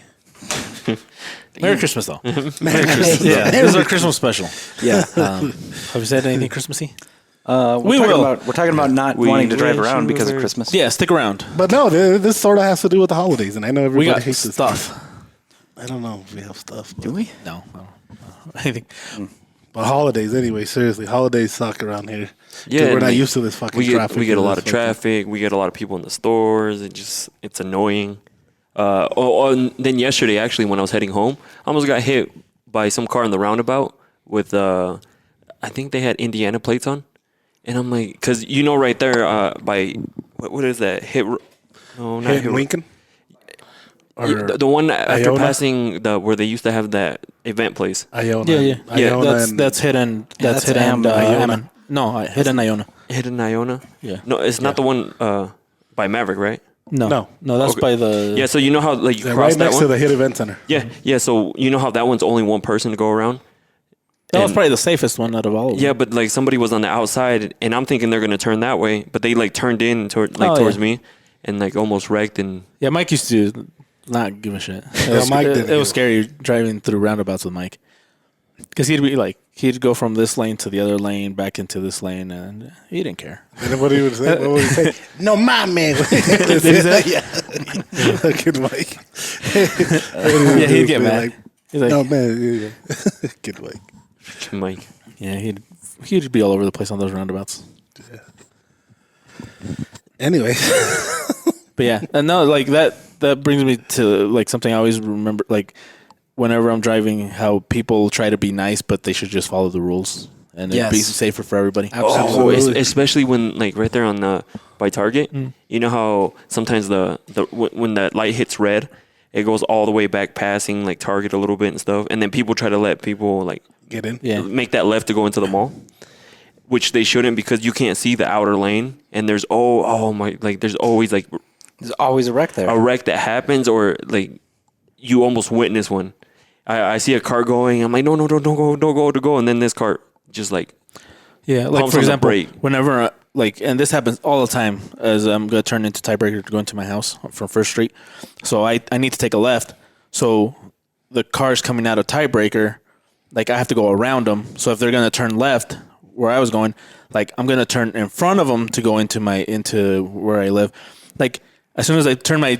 C: Merry Christmas, though. Merry Christmas. Yeah, this is our Christmas special.
D: Yeah.
C: Have you said anything Christmassy?
D: We're talking about not
E: We
D: wanting to drive
E: wish
D: around
E: you
D: because of
E: were-
D: Christmas.
C: Yeah, stick around.
A: But no, this sort of has to do with the holidays, and I know
C: We
A: everybody
C: got
A: hates this
C: stuff.
A: I don't know if we have stuff. But,
D: Do we?
C: No. Anything.
A: but holidays, anyway, seriously, holidays suck around here. 'Cause
E: Yeah,
A: we're not
E: and
A: used to this fucking
E: we get
A: traffic.
E: we get a
A: and
E: lot
A: this
E: of traffic. We get a lot of people in the stores. It's annoying. And then yesterday, actually, when I was heading home, I almost got hit by some car in the roundabout with I think they had Indiana plates on, and I'm like, because you know, right there by what is that? No, not
A: Hit
E: Hit.
A: Lincoln?
E: The one after
A: Iona?
E: passing where they used to have that event place.
A: Iona.
C: Yeah.
A: Iona
C: That's
A: and-
C: that's hidden. That's
D: that's
C: hidden.
A: Iona.
C: Ammon. No, hidden Iona.
E: Hidden Iona.
C: Yeah.
E: No, it's not the one by Maverick, right?
C: No,
A: No.
C: that's
E: Okay.
C: by the.
E: Yeah. So you know how like you
A: Yeah,
E: cross
A: right
E: that
A: next
E: one.
A: to the Hit Event Center.
E: Yeah. So you know how that one's only one person to go around.
C: that was
E: and-
C: probably the safest one out of all of them.
E: Yeah, but like somebody was on the outside, and I'm thinking they're gonna turn that way, but they like turned in towards
C: yeah.
E: me, and like almost wrecked. And
C: Yeah, Mike used to not give a shit. It was,
A: Mike
C: it,
A: didn't
C: it was
A: give
C: scary driving through roundabouts with Mike. Because he'd go from this lane to the other lane, back into this lane, and he didn't care.
A: And what he would say? What would he say? No, my man.
C: Did he say?
A: Yeah. Good Mike.
C: Yeah, he'd get
A: Be
C: mad.
A: like,
C: He's like,
A: no, man. Yeah. Good Mike.
E: Mike,
C: yeah, he'd be all over the place on those roundabouts.
A: Anyway.
C: But yeah, and no, like that brings me to like something I always remember, like whenever I'm driving, how people try to be nice, but they should just follow the rules, and it'd be
D: Yes.
C: safer for everybody.
A: Absolutely.
E: especially when like right there on by Target, you know how sometimes when that light hits red, it goes all the way back passing like Target a little bit and stuff, and then people try to let people like
A: Get in.
C: Yeah,
E: make that left to go into the mall, which they shouldn't because you can't see the outer lane, and there's there's always like
D: There's always a wreck there.
E: a wreck that happens, or like you almost witness one. I see a car going, I'm like, no, don't go, and then this car just like
C: yeah. Like
E: pumps
C: for
E: on the
C: example,
E: brake.
C: whenever and this happens all the time, as I'm gonna turn into tiebreaker to go into my house from First Street, so I need to take a left. So the cars coming out of tiebreaker, like I have to go around them. So if they're gonna turn left where I was going, like I'm gonna turn in front of them to go into where I live. Like as soon as I put my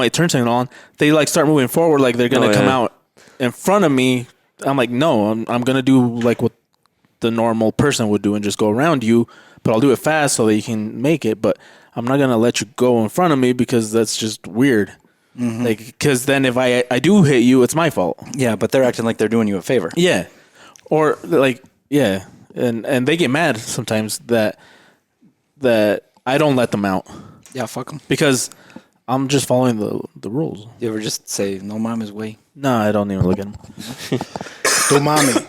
C: turn signal on, they like start moving forward, like they're gonna come out in front of me, I'm like, no, I'm gonna do like what the normal person would do and just go around you, but I'll do it fast so that you can make it. But I'm not gonna let you go in front of me because that's just weird. Like, because then if I do hit you, it's my fault.
D: Yeah, but they're acting like they're doing you a favor.
C: Yeah, or like and they get mad sometimes that I don't let them out
D: Yeah, fuck them.
C: because I'm just following the rules.
D: You ever just say, no mama's way?
C: No, I don't even look at them.
A: Tu mami.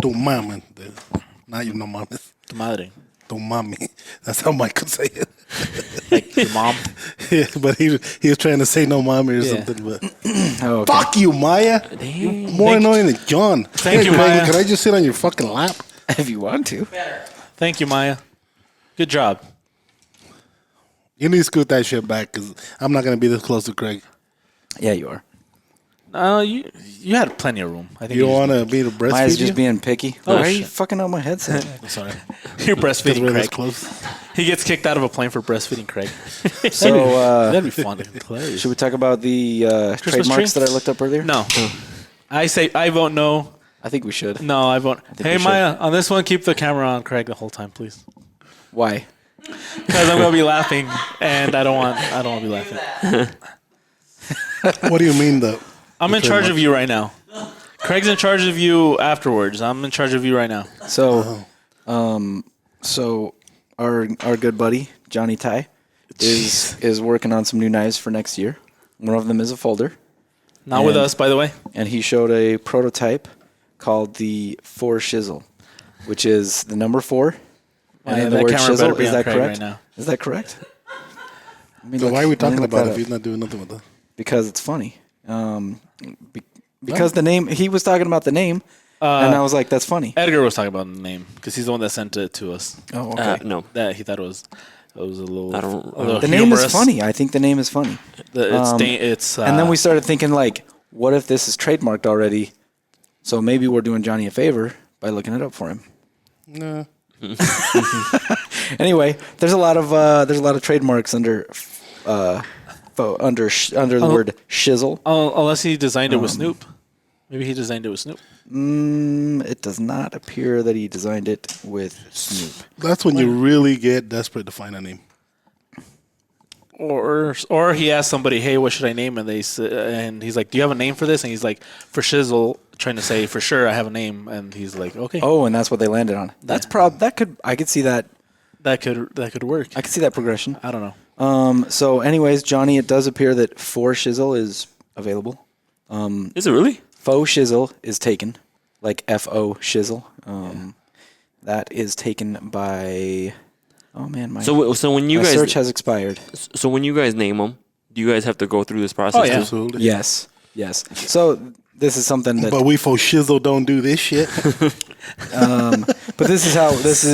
A: Tu mami. Not you no mames.
C: Tu madre.
A: Tu mami. That's how Michael say it.
C: Like your mom.
A: Yeah, but he was trying to say no mommy or
C: Yeah.
A: something. But
D: Oh, okay.
A: fuck you, Maya. You're more annoying than John.
C: Thank you,
A: Craig,
C: Maya.
A: Can I just sit on your fucking lap?
D: If you want to.
C: Thank you, Maya. Good job.
A: You need to scoot that shit back because I'm not gonna be this close to Craig.
D: Yeah, you are.
C: You had plenty of room. I think
A: You
C: just-
A: want to be the breastfeed?
D: Maya's
A: you?
D: just being picky.
C: Oh,
D: Why are you
C: shit.
D: fucking out my headset?
C: Sorry. You're
A: Because
C: breastfeeding
A: we're this
C: Craig.
A: close.
C: He gets kicked out of a plane for breastfeeding Craig.
D: So,
C: That'd be fun. Hilarious.
D: should we talk about the
C: Christmas
D: trademarks
C: tree?
D: that I looked up earlier?
C: No. I say I vote no.
D: I think we should.
C: No, I vote.
D: think
C: Hey,
D: we should.
C: Maya, on this one, keep the camera on Craig the whole time, please.
D: Why?
C: Because I'm gonna be laughing, and I don't want to be laughing.
A: What do you mean the?
C: I'm in charge of you right now. Craig's in charge of you afterwards. I'm in charge of you right now.
D: So, so our good buddy Johnny Ty is working on some new knives for next year. One of them is a folder,
C: Not with
D: And-
C: us, by the way.
D: and he showed a prototype called the 4 Shizzle, which is the number 4. And
C: Yeah,
D: then the
C: that
D: word
C: camera better
D: shizzle.
C: be
D: Is
C: on
D: that
C: Craig
D: correct?
C: right now.
D: Is that correct? Let me
A: So
D: look-
A: why are we
D: let me
A: talking
D: look
A: about
D: that
A: it if
D: up.
A: he's not doing nothing with it?
D: Because it's funny. Because the name, he was talking about the name, and I was like, that's funny.
C: Edgar was talking about the name because he's the one that sent it to us.
D: Oh, okay.
E: No.
C: That he thought it was a little.
E: I don't-
C: a little
D: The name is
C: humorous.
D: funny. I think the name is funny.
C: It's
D: And then we started thinking, like, what if this is trademarked already? So maybe we're doing Johnny a favor by looking it up for him.
A: No.
D: Anyway, there's a lot of trademarks under the word shizzle.
C: unless he designed it with Snoop. Maybe he designed it with Snoop.
D: It does not appear that he designed it with Snoop.
A: That's when you really get desperate to find a name.
C: Or he asked somebody, "Hey, what should I name?" And and he's like, "Do you have a name for this?" And he's like, "For shizzle," trying to say, "For sure, I have a name." And he's like, "Okay,
D: Oh, and that's what they landed on. That's I could see that.
C: that could work."
D: I could see that progression.
C: I don't know.
D: So anyways, Johnny, it does appear that 4 Shizzle is available.
E: Is it really?
D: Faux Shizzle is taken, like F-O Shizzle. That is taken by. Oh man, my
E: So when you
D: my
E: guys
D: search has expired.
E: so when you guys name them, do you guys have to go through this process?
C: Oh, yeah.
E: too?
A: Absolutely.
D: Yes. So this is something that.
A: But we for shizzle don't do this shit.
D: But this is how this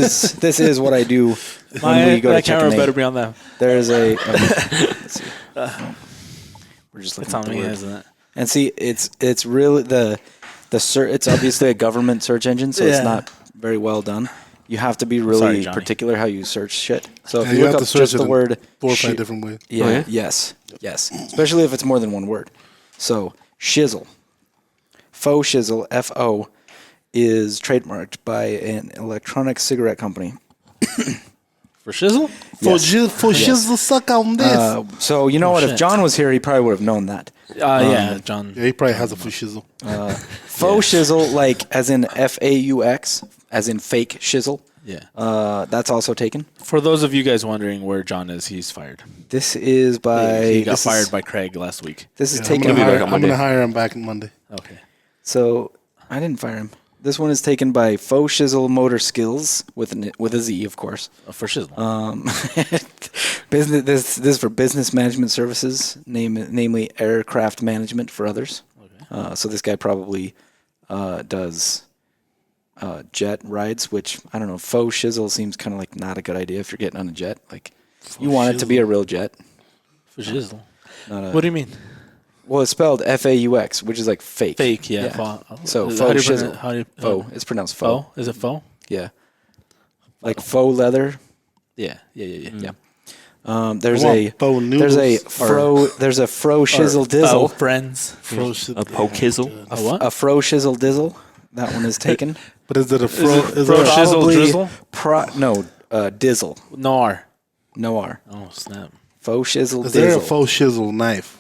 D: is what I do when we go to
C: that
D: check a
C: camera
D: name.
C: better be on that.
D: There is a. Let's see. We're just looking
C: It's on
D: at the
C: me,
D: word.
C: isn't it?
D: And see, it's really the search. It's obviously a government search engine, so it's
C: Yeah.
D: not very well done. You have to be really
C: Sorry, Johnny.
D: particular how you search shit. So if
A: Yeah,
D: you
A: you
D: look
A: have
D: up
A: to search
D: just
A: it
D: the
A: in
D: word
A: 4 or 5
D: shit-
A: different ways.
D: yeah,
E: Oh, yeah?
D: yes, especially if it's more than one word. So shizzle, faux shizzle, F-O, is trademarked by an electronic cigarette company.
C: For shizzle?
A: For shizzle suck on this.
D: So you know what? If
C: shit.
D: John was here, he probably would have known that.
C: Yeah, John.
A: Yeah, he probably has a for shizzle.
D: Faux shizzle, like as in F-A-U-X, as in fake shizzle.
C: Yeah.
D: That's also taken.
C: For those of you guys wondering where John is, he's fired.
D: This is by.
C: He got
D: this
C: fired
D: is,
C: by Craig last week.
D: This is
A: I'm
D: taken
A: gonna
E: be
D: by.
E: back on
A: I'm
E: Monday.
A: gonna hire him back on Monday.
C: Okay.
D: So I didn't fire him. This one is taken by Faux Shizzle Motor Skills with a Z, of course.
C: For shizzle.
D: Business. This is for business management services, namely aircraft management for others. So this guy probably does jet rides, which I don't know. Faux Shizzle seems kind of like not a good idea if you're getting on a jet. Like you want it to be a real jet.
C: For shizzle.
D: Not a,
C: What do you mean?
D: well, it's spelled F-A-U-X, which is like fake.
C: Fake, yeah.
D: So
C: How do
D: faux
C: you
D: shizzle.
C: how do you,
D: Faux. It's pronounced faux.
C: Faux? Is it faux?
D: Yeah. Like faux leather.
C: Yeah. Yeah.
D: Yeah. There's
A: I want
D: a
A: faux
D: there's a
A: noodles
D: fro there's a fro shizzle
C: Oh,
D: dizzle.
C: friends.
A: frozen.
E: A pokizzle.
C: A what?
D: A fro shizzle dizzle. That one is taken.
A: But is it a fro? Is
C: fro
A: it a,
C: shizzle
D: Probably
C: drizzle?
D: No, dizzle.
C: No R.
D: No R.
C: Oh snap!
D: Faux shizzle
A: is there a
D: dizzle.
A: faux shizzle knife?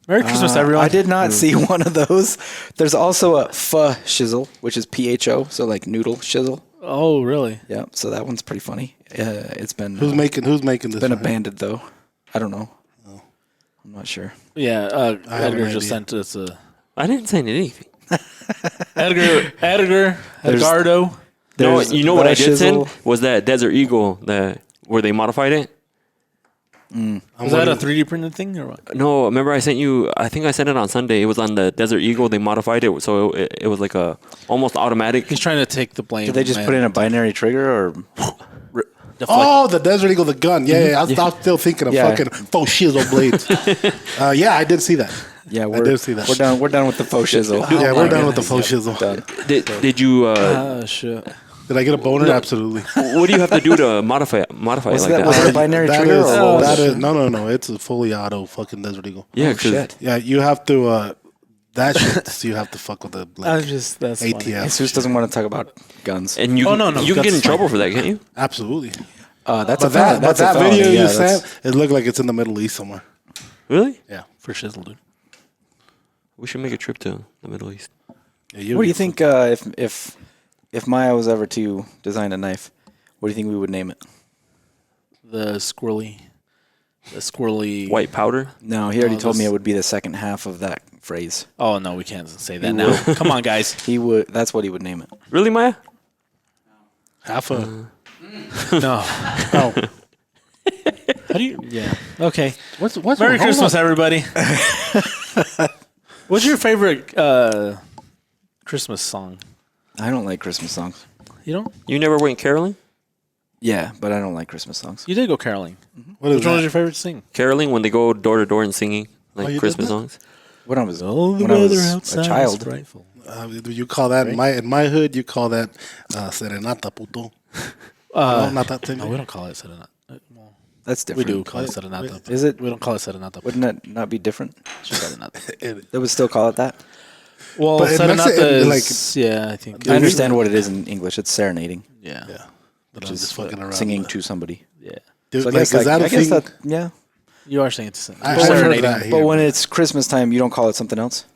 C: Merry Christmas, everyone.
D: I did not see one of those. There's also a pho shizzle, which is PHO, so like noodle shizzle.
C: Oh really?
D: Yeah, so that one's pretty funny. It's been
A: Who's making this?
D: been
A: one?
D: abandoned though. I don't know. I'm not sure.
C: Yeah.
A: I have an
C: Edgar just
A: idea.
C: sent us a
E: I didn't send anything.
C: Edgardo.
E: No,
D: There's
E: you know what I did
D: shizzle.
E: send was that Desert Eagle that where they modified it.
C: Was that a 3D printed thing or what?
E: No, remember I sent you. I think I sent it on Sunday. It was on the Desert Eagle. They modified it so it was like a almost automatic.
C: He's trying to take the blame.
D: Did they just put in a binary trigger or?
A: Oh, the Desert Eagle, the gun. Yeah. I was still thinking of
D: Yeah.
A: fucking faux shizzle blades. Yeah, I did see that.
D: Yeah,
A: did see that.
D: We're done with the faux shizzle.
A: Yeah, we're done with the faux shizzle.
D: Done.
E: Did you?
C: Shit.
A: Did I get a boner? Absolutely.
E: What do you have to do to modify it like
D: Was
E: that?
D: that a binary
A: That
D: trigger
A: is-
D: or what was
A: that
D: it?
A: is no. It's a fully auto fucking Desert Eagle.
E: Yeah,
D: Oh,
E: 'cause-
D: shit.
A: Yeah, you have to. That shit. You have to fuck with the like,
C: That's funny.
A: ATF.
D: Jesus doesn't want to talk about guns.
E: And you,
C: Oh, no,
E: you can get in
A: that's
E: trouble for that, can't you?
A: Absolutely.
D: That's
A: But that,
D: that's
A: that
D: a felony.
A: video
D: Yeah,
A: you
D: that's-
A: sent, it looked like it's in the Middle East somewhere.
E: Really?
A: Yeah.
C: For shizzle, dude.
E: We should make a trip to the Middle East.
A: Yeah,
D: What do you think if Maya was ever to design a knife? What do you think we would name it?
C: The squirrely.
E: White powder.
D: No, he already
C: Oh,
D: told me
C: this-
D: it would be the second half of that phrase.
C: Oh no, we can't say that now. Come on, guys.
D: He would. That's what he would name it.
E: Really, Maya?
A: half a?
C: No.
A: Oh,
C: How do you? Yeah. Okay.
A: what's
C: Merry
A: hold
C: Christmas,
A: on.
C: everybody. What's your favorite Christmas song?
D: I don't like Christmas songs.
C: You don't?
E: You never went caroling?
D: Yeah, but I don't like Christmas songs.
C: You did go caroling.
A: What is
C: Which one was
A: that?
C: your favorite to sing?
E: Caroling when they go door to door and singing
A: you
E: like
A: did
E: Christmas
A: that?
E: songs.
D: When I was
C: Oh,
D: when I was a child,
A: You call that in my hood? You call that serenata, puto? No, not that thing.
C: No, we don't call it serenata. Well,
D: that's
C: we
D: different.
C: do call it serenata.
D: Is it?
C: We don't call it serenata.
D: Wouldn't that not be different?
C: Serenata.
D: They would still call it that.
C: Well,
A: But in
C: serenata
A: Mexican,
C: is, yeah, I think.
D: I understand what it is in English. It's serenading,
C: Yeah.
A: Yeah, but I'm just fucking around.
D: singing to somebody.
C: Yeah.
A: Dude,
D: So I
A: like,
D: guess,
A: is that a
D: I guess
A: thing?
D: that, yeah.
C: You are saying it's
A: I've
C: you're
A: heard
C: serenading.
A: that here.
D: But when it's Christmas time, you don't call it something else.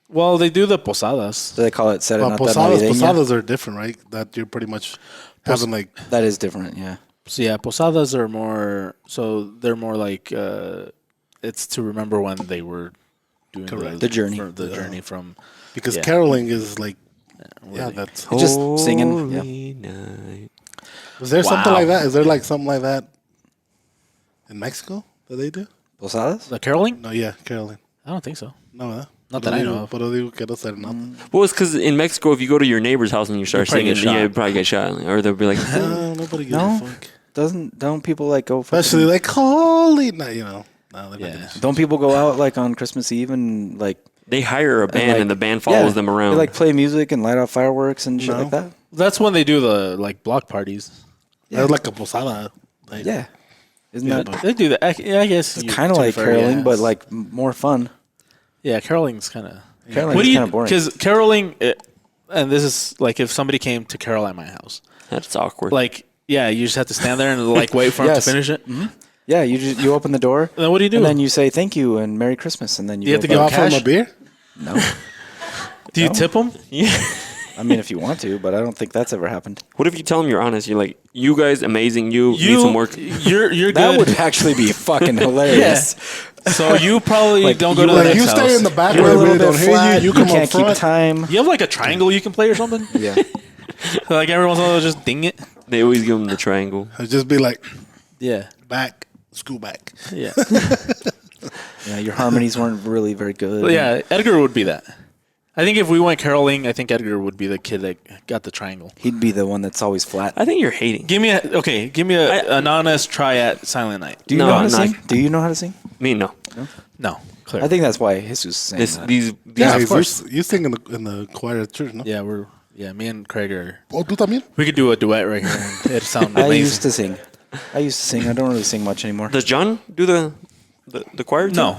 C: Well, they do the posadas.
D: Do they call it
A: Well,
D: serenata
A: posadas,
D: navideña?
A: posadas are different, right? That you're pretty much having like
D: That is different. Yeah.
C: So yeah, posadas are more. So they're more like it's to remember when they were doing
A: Correct.
D: The journey.
C: the journey from.
A: because
C: Yeah.
A: caroling is like
C: Really.
A: that's.
D: It's just singing. Yeah.
E: Holy night.
A: Is there something
C: Wow.
A: like that? Is there like something like that in Mexico that they do?
D: Posadas?
C: The caroling?
A: No, yeah, caroling.
C: I don't think so.
A: No, ¿verdad?
C: Not that I know of.
A: Pero digo que no serenata.
E: Well, it's because in Mexico, if you go to your neighbor's house and you start
C: probably
E: singing,
C: get shot.
E: yeah, you probably get shot. Or they'll be like,
A: Nobody gives
D: No.
A: a fuck.
D: Don't people like go? fucking-
A: Especially like holy night, you know. No, they're not
C: Yeah.
A: gonna shit.
D: Don't people go out like on Christmas Eve and like
E: they hire a band
D: like-
E: and the band follows
D: yeah,
E: them around.
D: They like play music and light off fireworks and shit
A: No.
D: like that.
C: That's when they do the like block parties.
A: That's like a posada. Like,
D: Yeah, isn't
A: Yeah,
D: that
A: but-
C: They do that. Yeah, I guess
D: it's kind of like caroling, but like more fun?
C: yeah, caroling's kind of.
D: Caroling
C: What do
D: is
C: you?
D: kind of boring.
C: Because caroling, and this is like if somebody came to carol at my house,
E: That's awkward.
C: like yeah, you just have to stand there and like wait for them
D: Yes.
C: to finish it.
D: Yeah, you open the door.
C: And then what do you do?
D: And then you say thank you and Merry Christmas, and then you
C: You have
D: go
C: to
A: You
C: give
D: back.
A: offer them
C: cash?
A: a beer?
D: No,
C: do you tip them?
D: I mean if you want to, but I don't think that's ever happened.
E: what if you tell them you're honest? You're like, you guys, amazing. You need some work.
C: You're
D: That
C: good.
D: would actually be fucking hilarious.
C: So you probably
D: Like,
C: don't go
D: you
C: to the
D: like-
C: next
A: You stay
C: house.
A: in the back
D: You're
A: where
D: a little
A: everybody
D: bit
A: don't hear
D: flat.
A: you. You come
D: can't
A: up
D: keep
A: front.
D: time.
C: You have like a triangle you can play or something.
D: Yeah,
C: Like every once in a while, just ding it.
E: They always give them the triangle.
A: It'd just be like
C: Yeah,
A: back, school back.
C: yeah,
D: yeah. Your harmonies weren't really very good.
C: Well, yeah. Edgar would be that. I think if we went caroling, I think Edgar would be the kid that got the triangle.
D: He'd be the one that's always flat.
E: I think you're hating.
C: Give me an honest try at Silent Night.
D: Do you
E: No,
D: know how to
E: not-
D: sing? Do you know how to sing?
E: Me, no.
C: No, clear.
D: I think that's why Jesus is saying
E: This,
D: that.
E: these,
A: Yeah,
C: of
A: you-
C: course.
A: You sing in the choir at church, no?
C: Me and Craig are.
A: Oh, tú también?
C: We could do a duet right here. And it'd sound
D: I
C: amazing.
D: used to sing. I used to sing. I don't really sing much anymore.
E: Does John do the choir? Too?
C: No,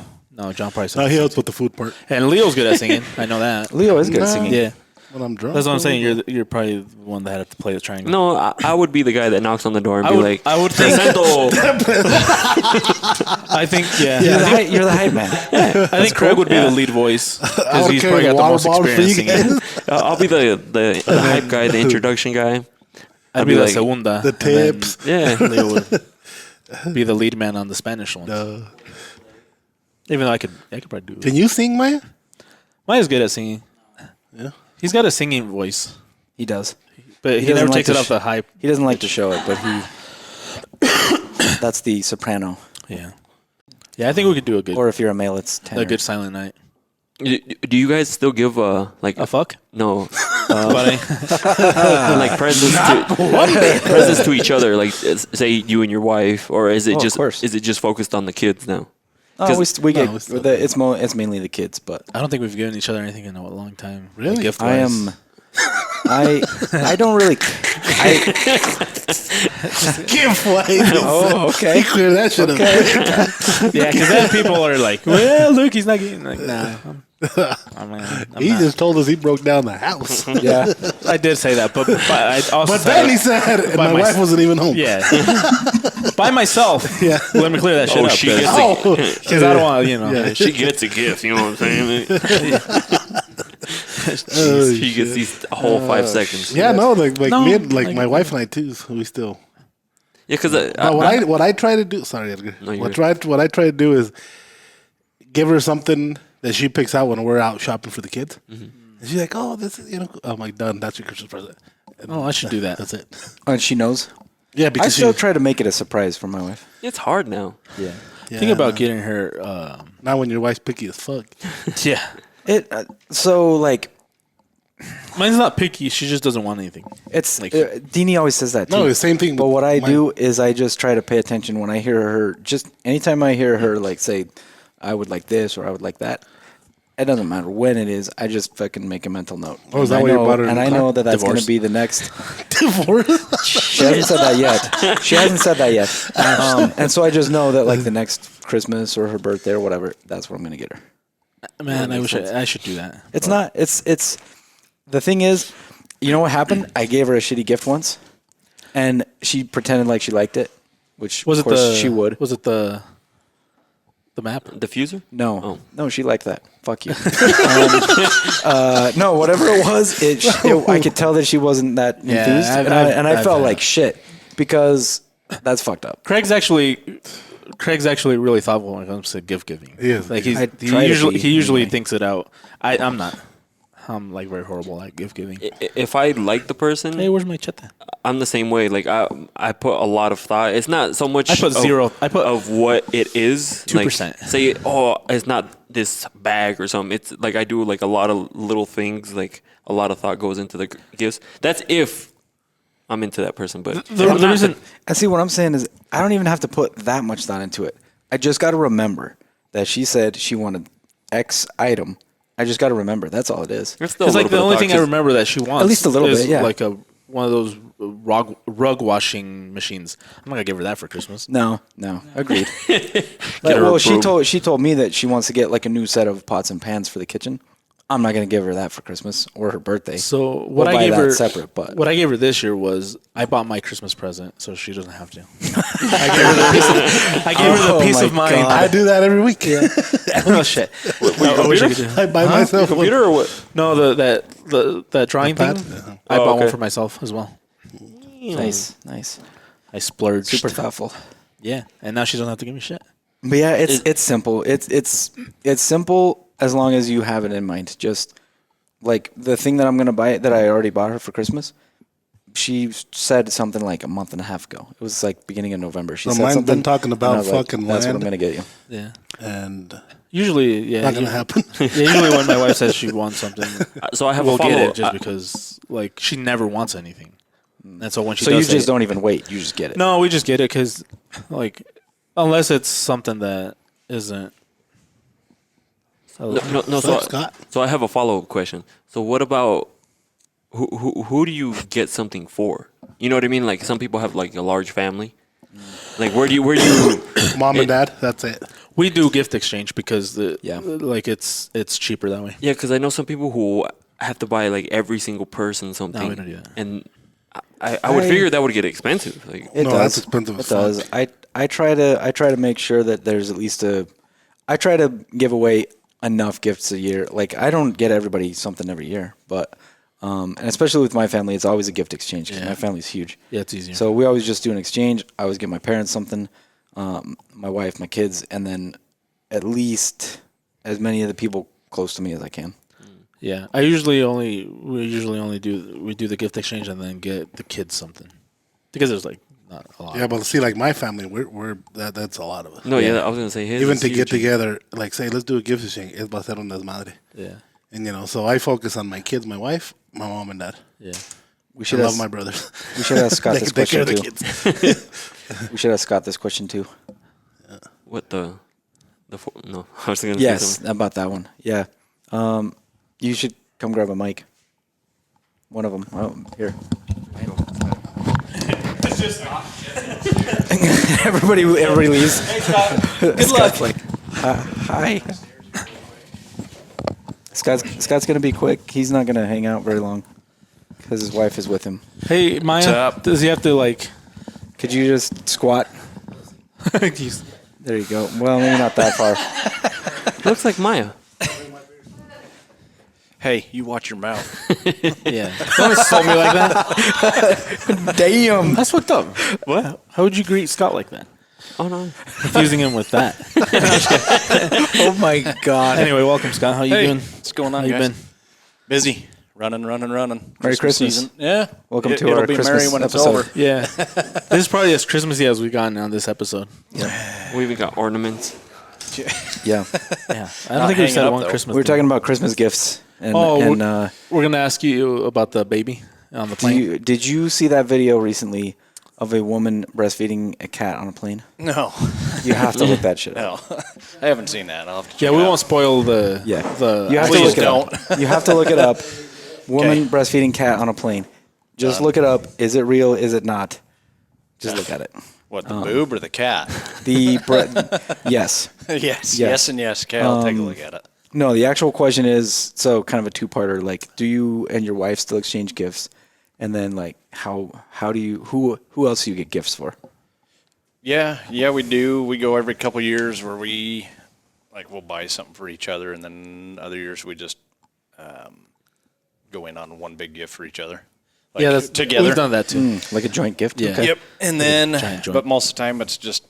C: John probably
A: No,
C: sings.
A: he helps with the food part.
C: And Leo's good at singing. I know that.
D: Leo is good at
A: No.
D: singing.
C: Yeah,
A: When I'm drunk.
C: that's what I'm saying. You're probably the one that had to play the triangle.
E: No, I would be the guy that knocks on the door and be like,
C: I would think.
E: "Presento."
C: I think. Yeah.
D: You're the hype man.
C: I think Craig would be the lead voice because
A: would
C: he's
A: carry
C: probably
A: the
C: got the
A: water
C: most
A: bottle for
C: experience
A: you
C: singing.
A: guys.
E: I'll be the hype guy, the introduction guy.
C: I'd be the
E: like,
C: segunda.
A: The
C: and then
A: tips.
E: Yeah.
C: Leo would be the lead man on the Spanish ones. Even though I could probably do it.
A: Can you sing, Maya?
C: Maya's good at singing.
A: Yeah.
C: He's got a singing voice,
D: He does.
C: but he
D: doesn't
C: never
D: like
C: takes
D: to
C: it off the hype.
D: He doesn't like to show it, but he. That's the soprano.
C: Yeah. Yeah, I think we could do a good
D: Or if you're a male, it's tenor.
C: a good silent night.
E: Do you guys still give like
C: A fuck?
E: no
C: Buddy.
E: like presents to each other? Like say you and your wife, or is it
D: Oh, of
E: just
D: course.
E: focused on the kids now?
D: Oh,
E: 'Cause-
D: we get
A: No, we still-
D: it's mainly the kids, but
C: I don't think we've given each other anything in a long time.
A: Really?
C: Gift
D: I am. I don't really.
A: Give way.
D: Oh, okay.
A: He cleared that shit up.
C: Yeah, because then people are like, "Well, look, he's not getting like, nah." I'm
A: He
C: not.
A: just told us he broke down the house.
D: Yeah.
C: I did say that, but I also
A: But
C: said
A: then
C: it-
A: he said, and
C: by
A: my
C: my-
A: wife wasn't even home.
C: yeah, by myself.
A: Yeah.
C: Let me clear that shit
E: Oh,
C: up.
E: she gets
A: Oh,
C: Because I don't want, you know.
A: Yeah.
E: She gets a gift. You know what I'm saying?
A: Oh,
E: She gets these whole 5 seconds.
A: yeah, no, like
C: No,
A: me, and, like
C: like-
A: my wife and I too. So we still.
E: Yeah, because
A: But what I try to do, sorry, Edgar.
E: No, you're
A: What I try to do is give her something that she picks out when we're out shopping for the kids, and she's like, "Oh, this is I'm like, done. That's your Christmas present." And
C: Oh, I should do that.
A: That's it.
D: And she knows.
A: Yeah,
D: I
A: because
D: still
A: she,
D: try to make it a surprise for my wife.
E: it's hard now.
D: Yeah.
A: yeah,
C: Think about
A: no.
C: getting her.
A: Now when your wife's picky as fuck.
C: Yeah,
D: It so like
C: mine's not picky. She just doesn't want anything.
D: it's
C: Like-
D: Deanie always says that too.
A: No, the same thing.
D: But
A: with
D: what I
A: mine.
D: do is I just try to pay attention when I hear her. Just anytime I hear her like say, "I would like this" or "I would like that," it doesn't matter when it is. I just fucking make a mental note.
A: Oh, is
D: And
A: that
D: I
A: what you
D: know-
A: bought her in
D: And
A: the
D: I
A: car?
D: know that that's going to
C: Divorce.
D: be the next.
A: divorce.
D: She hasn't said that yet. She hasn't said that yet. And so I just know that like the next Christmas or her birthday or whatever, that's what I'm going to get her.
C: Man, I wish I should do that.
D: It's not. It's. The thing is, you know what happened? I gave her a shitty gift once, and she pretended like she liked it, which
C: Was
D: of
C: it
D: course
C: the?
D: she would.
C: Was it the map?
E: Diffuser?
D: No,
E: Oh.
D: no, she liked that. Fuck you. No, whatever it was, I could tell that she wasn't that
C: Yeah,
D: enthused, and I
C: I've
D: felt
C: had
D: like shit because that's fucked up.
C: Craig's actually really thoughtful when it comes to gift giving.
A: He is.
C: Like
D: I
C: he
D: try to
C: usually
D: be,
C: he usually
D: anyway.
C: thinks it out. I'm not. I'm like very horrible at gift giving.
E: If I like the person,
C: Hey, where's my cheta?
E: I'm the same way. Like I put a lot of thought. It's not so much.
C: I put zero. I put
E: of what it is.
C: 2%.
E: Like, say, oh, it's not this bag or something. It's like I do like a lot of little things. Like a lot of thought goes into the gifts. That's if I'm into that person. But
C: the reason.
D: And see, what I'm saying is, I don't even have to put that much thought into it. I just got to remember that she said she wanted X item. I just got to remember. That's all it is.
E: It's still a
C: It's like
E: little
C: the
E: bit of
C: only
E: thought,
C: thing I
E: 'cause
C: remember that she wants.
D: least a little
C: is
D: bit, yeah.
C: Like one of those rug washing machines. I'm not gonna give her that for Christmas.
D: No, agreed.
E: her
D: Well,
E: a broom.
D: she told me that she wants to get like a new set of pots and pans for the kitchen. I'm not gonna give her that for Christmas or her birthday.
C: So what
D: We'll
C: I
D: buy
C: gave
D: that
C: her
D: separate, but
C: what I gave her this year was I bought my Christmas present, so she doesn't have to. I gave her the peace
D: Oh
C: of
D: my
C: mind.
D: God.
A: I do that every week.
C: Oh shit! I wish I could do-
A: I buy myself one.
E: computer or what?
C: No, that drawing
A: The pad?
C: thing.
A: Yeah.
C: I
E: Oh,
C: bought one
E: okay.
C: for myself as well.
D: nice.
C: I splurged.
D: Super thoughtful.
C: Yeah, and now she doesn't have to give me shit.
D: But yeah, it's simple. It's simple as long as you have it in mind. Just like the thing that I'm gonna buy that I already bought her for Christmas. She said something like a month and a half ago. It was like beginning of November. She
A: No,
D: said
A: mine's
D: something.
A: been talking about
D: and I was like,
A: fucking
D: That's what
A: land.
D: I'm gonna get you.
C: Yeah.
A: And
C: Usually, yeah.
A: not gonna happen.
C: Yeah, usually when my wife says she wants something,
E: So I have
C: we'll
E: a follow.
C: get it just because like she never wants anything, and so when she
D: So you
C: does
D: just
C: say-
D: don't even wait. You just get it.
C: No, we just get it because like unless it's something that isn't.
E: No,
A: What's up, Scott?
E: So I have a follow up question. So what about who do you get something for? You know what I mean? Like some people have like a large family, Like where do you?
A: Mom and dad, that's it.
C: We do gift exchange because
D: Yeah.
C: like it's cheaper that way.
E: Yeah, because I know some people who have to buy like every single person something.
C: we don't do that.
E: And I would figure that would get expensive. Like
D: It
A: No,
D: does.
A: that's expensive
D: It
A: as fuck.
D: does. I try to make sure that there's at least I try to give away enough gifts a year. Like I don't get everybody something every year, but and especially with my family, it's always a gift exchange because
C: Yeah.
D: my family's huge.
C: Yeah, it's easier.
D: So we always just do an exchange. I always get my parents something, my wife, my kids, and then at least as many of the people close to me as I can.
C: Yeah, we usually only do the gift exchange and then get the kids something because there's like not a lot.
A: Yeah, but see, like my family, we're that's a lot of us.
E: no, yeah, I was gonna say his
A: Even
E: is
A: to get
E: huge.
A: together, like say, let's do a gift exchange. Es va a ser un desmadre.
C: Yeah,
A: And so I focus on my kids, my wife, my mom and dad.
C: yeah.
D: We
A: I
D: should
A: love
D: ask,
A: my brothers.
D: we should ask Scott
A: They
D: this
A: can take care
D: question
A: of the
D: too.
A: kids.
D: We should ask Scott this question too.
E: What the no? I was gonna say
D: Yes,
E: something.
D: about that one. Yeah, you should come grab a mic. One of them. Oh, here. everybody leaves. Good luck. Like, hi. Scott's gonna be quick. He's not gonna hang out very long because his wife is with him.
C: Hey, Maya, does he have to like?
D: Could you just squat?
C: He's-
D: There you go. Well, maybe not that far.
E: Looks like Maya.
F: Hey, you watch your mouth.
C: yeah, don't insult me like that.
D: Damn.
C: That's fucked up. What? How would you greet Scott like that?
E: Oh no.
C: Confusing him with that.
D: Oh my God.
C: Anyway, welcome, Scott. How you
F: Hey,
C: doing?
F: what's going on,
C: How you
F: guys?
C: been?
F: Busy. Running.
D: Merry Christmas.
F: Season. Yeah.
D: Welcome to
F: it'll
D: our
F: be
D: Christmas
F: merry when it's
D: episode.
F: over.
C: Yeah, this is probably as Christmassy as we've gotten on this episode.
E: We even got ornaments.
D: Yeah.
C: Yeah, I don't
F: Not
C: think we've
F: hanging
C: said
F: up,
C: one
F: though.
C: Christmas.
D: We were
C: thing.
D: talking about Christmas gifts, and,
C: Oh,
D: and
C: we're gonna ask you about the baby on the plane.
D: did you see that video recently of a woman breastfeeding a cat on a plane?
F: No.
D: You have to look that shit up.
F: No. I haven't seen that. I'll have to check
C: Yeah,
F: it
C: we
F: out.
C: won't spoil the.
D: Yeah.
C: The.
D: You have to
F: Please
D: look it up. You have to look it up. Woman
F: Okay.
D: breastfeeding cat on a plane. Just look it up. Is it real? Is it not? Just look at it.
F: What, the boob or the cat?
D: The yes.
F: yes.
D: Yes.
F: Yes and yes. Okay, I'll take a look at it.
D: No, the actual question is kind of a two-parter. Like, do you and your wife still exchange gifts? And then, like, how do you who else do you get gifts for?
F: Yeah, we do. We go every couple years where we'll buy something for each other, and then other years we just go in on one big gift for each other. Like,
C: Yeah, that's
F: together.
C: We've done that too.
D: Like a joint gift?
C: Yeah.
D: Okay.
F: Yep. And then,
C: giant joint.
F: but most of the time it's just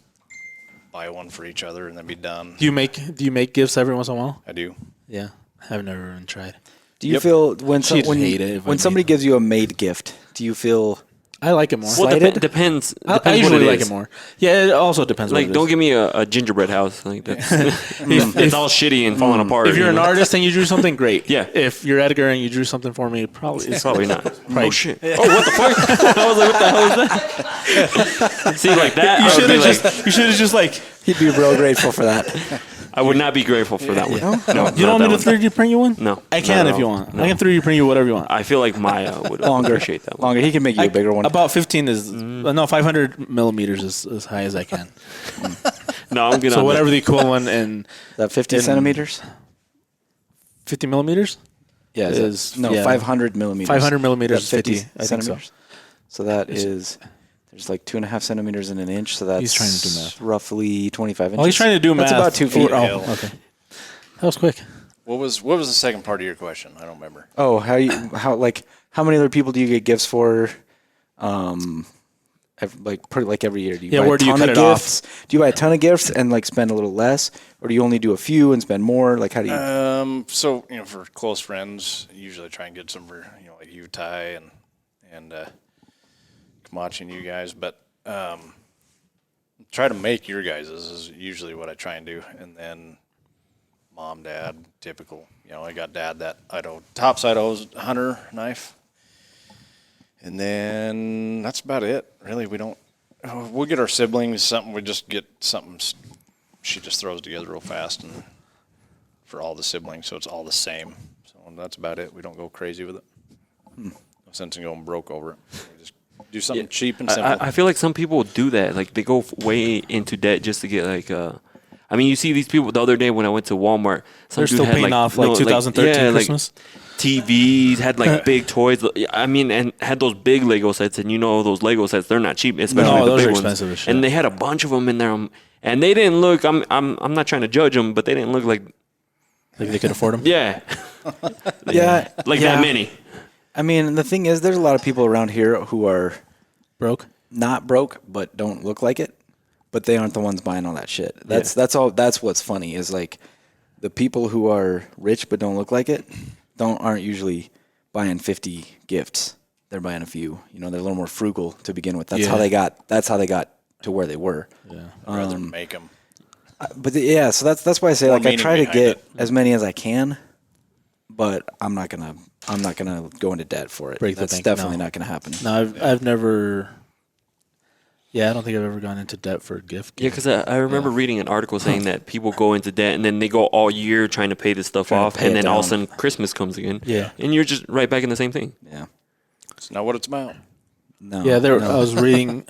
F: buy one for each other and then be done.
C: Do you make gifts every once in a while?
F: I do.
C: Yeah, I've never even tried.
D: Do you
F: Yep.
D: feel when
C: She'd hate it if I
D: when somebody
C: made-
D: gives you a made gift, do you feel
C: I like it more.
E: Well,
D: Slighted?
E: depends.
C: I
E: Depends
C: usually
E: what
C: like
E: is.
C: it more. Yeah, it also depends.
E: Like,
C: what it
E: don't
C: is.
E: give me a gingerbread house. Like that's it's all shitty and falling apart.
C: If you're
E: you
C: an
E: know?
C: artist and you drew something, great.
E: Yeah.
C: If you're Edgar and you drew something for me, probably it's
E: Probably not.
C: Probably-
E: Oh shit! Oh, what the fuck? I was like, what the hell is that? See, like that,
C: You
E: I would
C: should
E: be
C: have
E: like,
C: you should have just like.
D: he'd be real grateful for that?
E: I would not be grateful for that one. No,
C: You
E: not
C: don't want me to
E: that one.
C: 3D print you one?
E: No,
C: I
E: not
C: can
E: at
C: if you
E: all.
C: want.
E: No.
C: I can 3D print you whatever you want.
E: I feel like Maya would appreciate that one.
D: Longer. He can make you a bigger one.
C: About 15 is no 500 millimeters is as high as I can.
E: No, I'm good
C: So
E: on
C: whatever
E: that.
C: the equivalent in
D: That 50 centimeters?
C: 50 millimeters.
D: Yeah,
C: is-
D: no,
C: yeah.
D: 500 millimeters.
C: 500 millimeters is
D: That's
C: 50, I think so.
D: centimeters. So that is there's like 2.5 centimeters in an inch. So that's
C: He's trying to do math.
D: roughly 25 inches.
C: Oh, he's trying to do math.
D: That's about 2 feet.
C: Oh, okay. That was quick.
F: What was the second part of your question? I don't remember.
D: Oh, how many other people do you get gifts for? Every year. Do you
C: Yeah,
D: buy
C: where
D: a
C: do you
D: ton
C: cut
D: of
C: it off?
D: gifts? Do you buy a ton of gifts and like spend a little less, or do you only do a few and spend more? Like how do you?
F: So for close friends, usually try and get some for like you, Ty, and Kamachi and you guys. But try to make your guys' is usually what I try and do, and then mom, dad, typical. I got dad that Tops Idaho's hunter knife, and then that's about it. Really, we don't. We'll get our siblings something. We just get something. She just throws together real fast and. For all the siblings, so it's all the same. So that's about it. We don't go crazy with it. No sense in going broke over it. We Do something cheap and simple.
E: I feel like some people do that. Like they go way into debt just to get like. I mean, you see these people the other day when I went to Walmart. Some
C: They're
E: dude
C: still
E: had,
C: paying off like 2013 Christmas.
E: TVs, had like big toys. I mean, and had those big Lego sets. And you know, those Lego sets, they're not cheap, especially
C: No,
E: the
C: those
E: big
C: are
E: ones.
C: expensive as shit.
E: And they had a bunch of them in there. And they didn't look. I'm not trying to judge them, but they didn't look like.
C: Like they could afford them.
E: Yeah,
D: Yeah,
E: like
D: yeah.
E: that many.
D: I mean, the thing is, there's a lot of people around here who are
C: Broke.
D: not broke but don't look like it, but they aren't the ones buying all that shit. That's all. That's what's funny is like the people who are rich but don't look like it aren't usually buying 50 gifts. They're buying a few. You know, they're a little more frugal to begin with. That's how they got. That's how they got to where they were.
C: Yeah.
F: Rather make them.
D: But yeah, so that's why I say
F: More
D: like I
F: meaning
D: try to
F: behind
D: get
F: it.
D: as many as I can, but I'm not gonna go into debt for it.
C: Break the
D: That's
C: bank,
D: definitely
C: no.
D: not gonna happen.
C: No, I've never. Yeah, I don't think I've ever gone into debt for a gift.
E: Yeah, because I remember reading an article saying that people go into debt and then they go all year trying to pay this stuff
D: Trying to
E: off,
D: pay
E: and
D: it
E: then all of a
D: down.
E: sudden Christmas comes again.
C: Yeah.
E: and you're just right back in the same thing.
D: Yeah.
F: It's not what it's about.
D: No.
C: Yeah, there.
D: no.
C: I was reading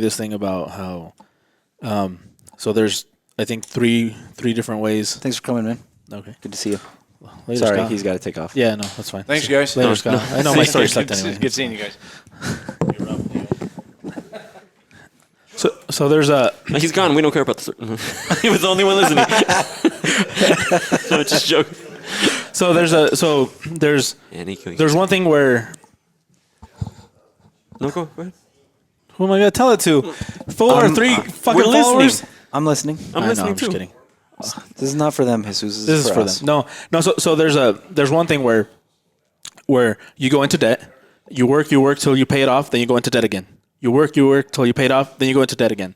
C: this thing about how. So there's, I think three different ways.
D: Thanks for coming, man.
C: Okay.
D: Good to see you.
C: Later,
D: Sorry,
C: Scott.
D: he's got to take off.
C: Yeah, no, that's fine.
F: Thanks, guys.
C: Later, Scott. I know my story sucked
F: Good
C: anyway.
F: Good seeing you guys.
C: So there's a.
E: He's gone. We don't care about this. He was the only one listening. So just joke.
C: So there's
E: And he could.
C: there's one thing where
E: No, go ahead.
C: who am I gonna tell it to? 4 or 3 fucking
E: we're listening.
C: followers.
D: I'm listening.
E: I'm
C: I know,
E: listening
C: I'm
E: too.
C: just kidding.
D: This is not for them, Jesus.
C: This is for
D: us.
C: them. No. So there's one thing where you go into debt, you work till you pay it off, then you go into debt again. You work till you pay it off, then you go into debt again.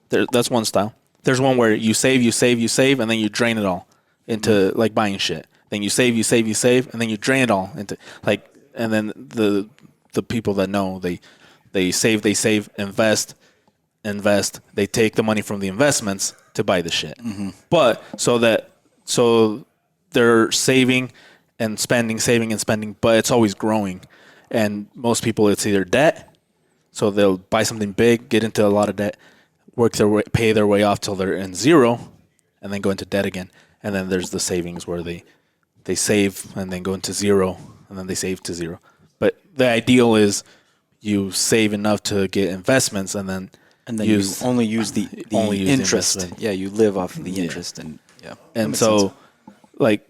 C: That's one style. There's one where you save, and then you drain it all into like buying shit. Then you save, and then you drain it all into like, and then the people that know they save, invest. They take the money from the investments to buy the shit.
D: Mm-hmm.
C: But so they're saving and spending, but it's always growing. And most people, it's either debt. So they'll buy something big, get into a lot of debt, pay their way off till they're in zero, and then go into debt again. And then there's the savings where they save and then go into zero, and then they save to zero. But the ideal is you save enough to get investments, and then
D: you only use the
C: only use the
D: interest.
C: investment.
D: Yeah, you live off of the interest, and yeah. that
C: And
D: makes
C: so,
D: sense.
C: like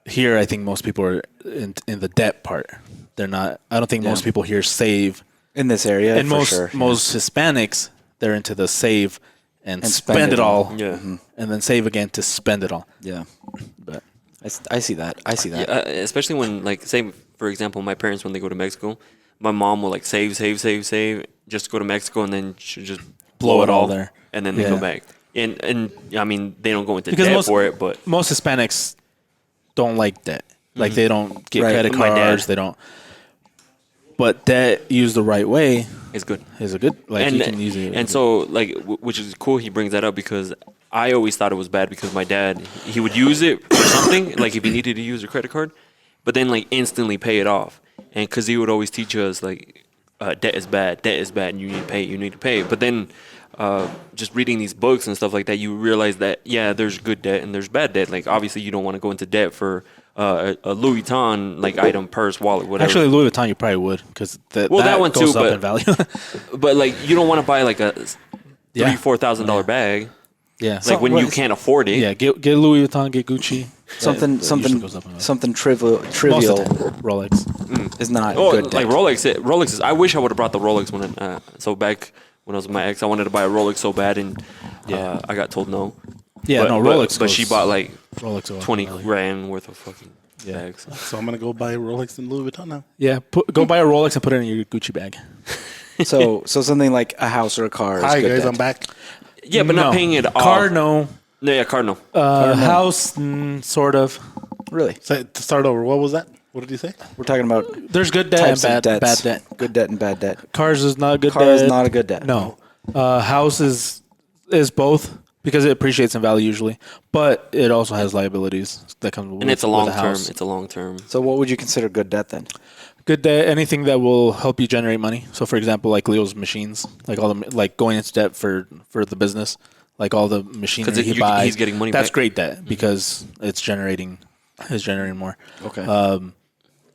C: here, I think most people are in the debt part. They're not. I don't think most people here save.
D: in this area,
C: And
D: for
C: most
D: sure.
C: most Hispanics, they're into the save and
D: spend
C: spend
D: it
C: it all,
E: Yeah.
C: and then save again to spend it all.
D: Yeah,
C: But
D: I see that. I see that.
E: Yeah, especially when, like, say, for example, my parents, when they go to Mexico, my mom will, like, save, just to go to Mexico, and then she'll just blow it all
C: there.
E: and then they
C: Yeah.
E: go back. And I mean, they don't go into
C: Because
E: debt for it, but
C: most Hispanics don't like debt. Like they don't get
D: Right.
C: credit
E: My dad.
C: cards. They don't. But debt used the right way
E: it's good.
C: is a good. Like
E: and
C: you can use it.
E: and so, like, which is cool he brings that up, because I always thought it was bad because my dad, he would use it for something, like if he needed to use a credit card, but then, like, instantly pay it off. And because he would always teach us, like, debt is bad, and you need to pay. But then just reading these books and stuff like that, you realize that, yeah, there's good debt and there's bad debt. Like, obviously you don't want to go into debt for a Louis Vuitton, like, item, purse, wallet, whatever.
C: Actually, Louis Vuitton, you probably would, because that
E: one
C: goes
E: too,
C: up
E: but-
C: in value.
E: But, like, you don't want to buy, like, a
C: Yeah.
E: $3,000-$4,000 bag,
C: yeah,
E: like, when you can't afford it.
C: yeah, get Louis Vuitton, get Gucci.
D: something
C: That usually goes up in value.
D: something
C: Most
D: trivial
C: of the time, Rolex.
D: is not
E: Oh,
D: good.
E: like
D: debt.
E: Rolex is. I wish I would have brought the Rolex when. So back when I was with my ex, I wanted to buy a Rolex so bad, and I got told no.
C: Yeah,
E: but,
C: no,
E: but-
C: Rolex.
E: But she
C: goes-
E: bought like
C: Rolex goes up in
E: 20
C: value.
E: grand worth of fucking
C: Yeah.
E: bags.
A: So I'm gonna go buy Rolex and Louis Vuitton now.
C: Yeah, go buy a Rolex and put it in your Gucci bag.
D: So something like a house or a car.
A: Hi
D: is good
A: guys,
D: debt.
A: I'm back.
E: Yeah, but not paying it off.
C: Car, no.
E: No, yeah, car no.
C: House, sort of.
D: Really,
A: So to start over, what was that? What did you say?
D: we're talking about
C: There's good debt and
D: types of
C: bad
D: debts.
C: debt.
D: Good debt and bad debt.
C: Cars is not good
D: Car
C: debt.
D: is not a good debt.
C: No. House is both because it appreciates in value usually, but it also has liabilities that come with
E: And it's a
C: with
E: long
C: a
E: term.
C: house.
E: It's a long term.
D: So what would you consider good debt then?
C: Good debt, anything that will help you generate money. So, for example, like Leo's machines, like all the like going into debt for the business, like all the machinery
E: 'Cause
C: he buys.
E: he's getting money
C: That's
E: back.
C: great debt because it's generating more.
D: Okay.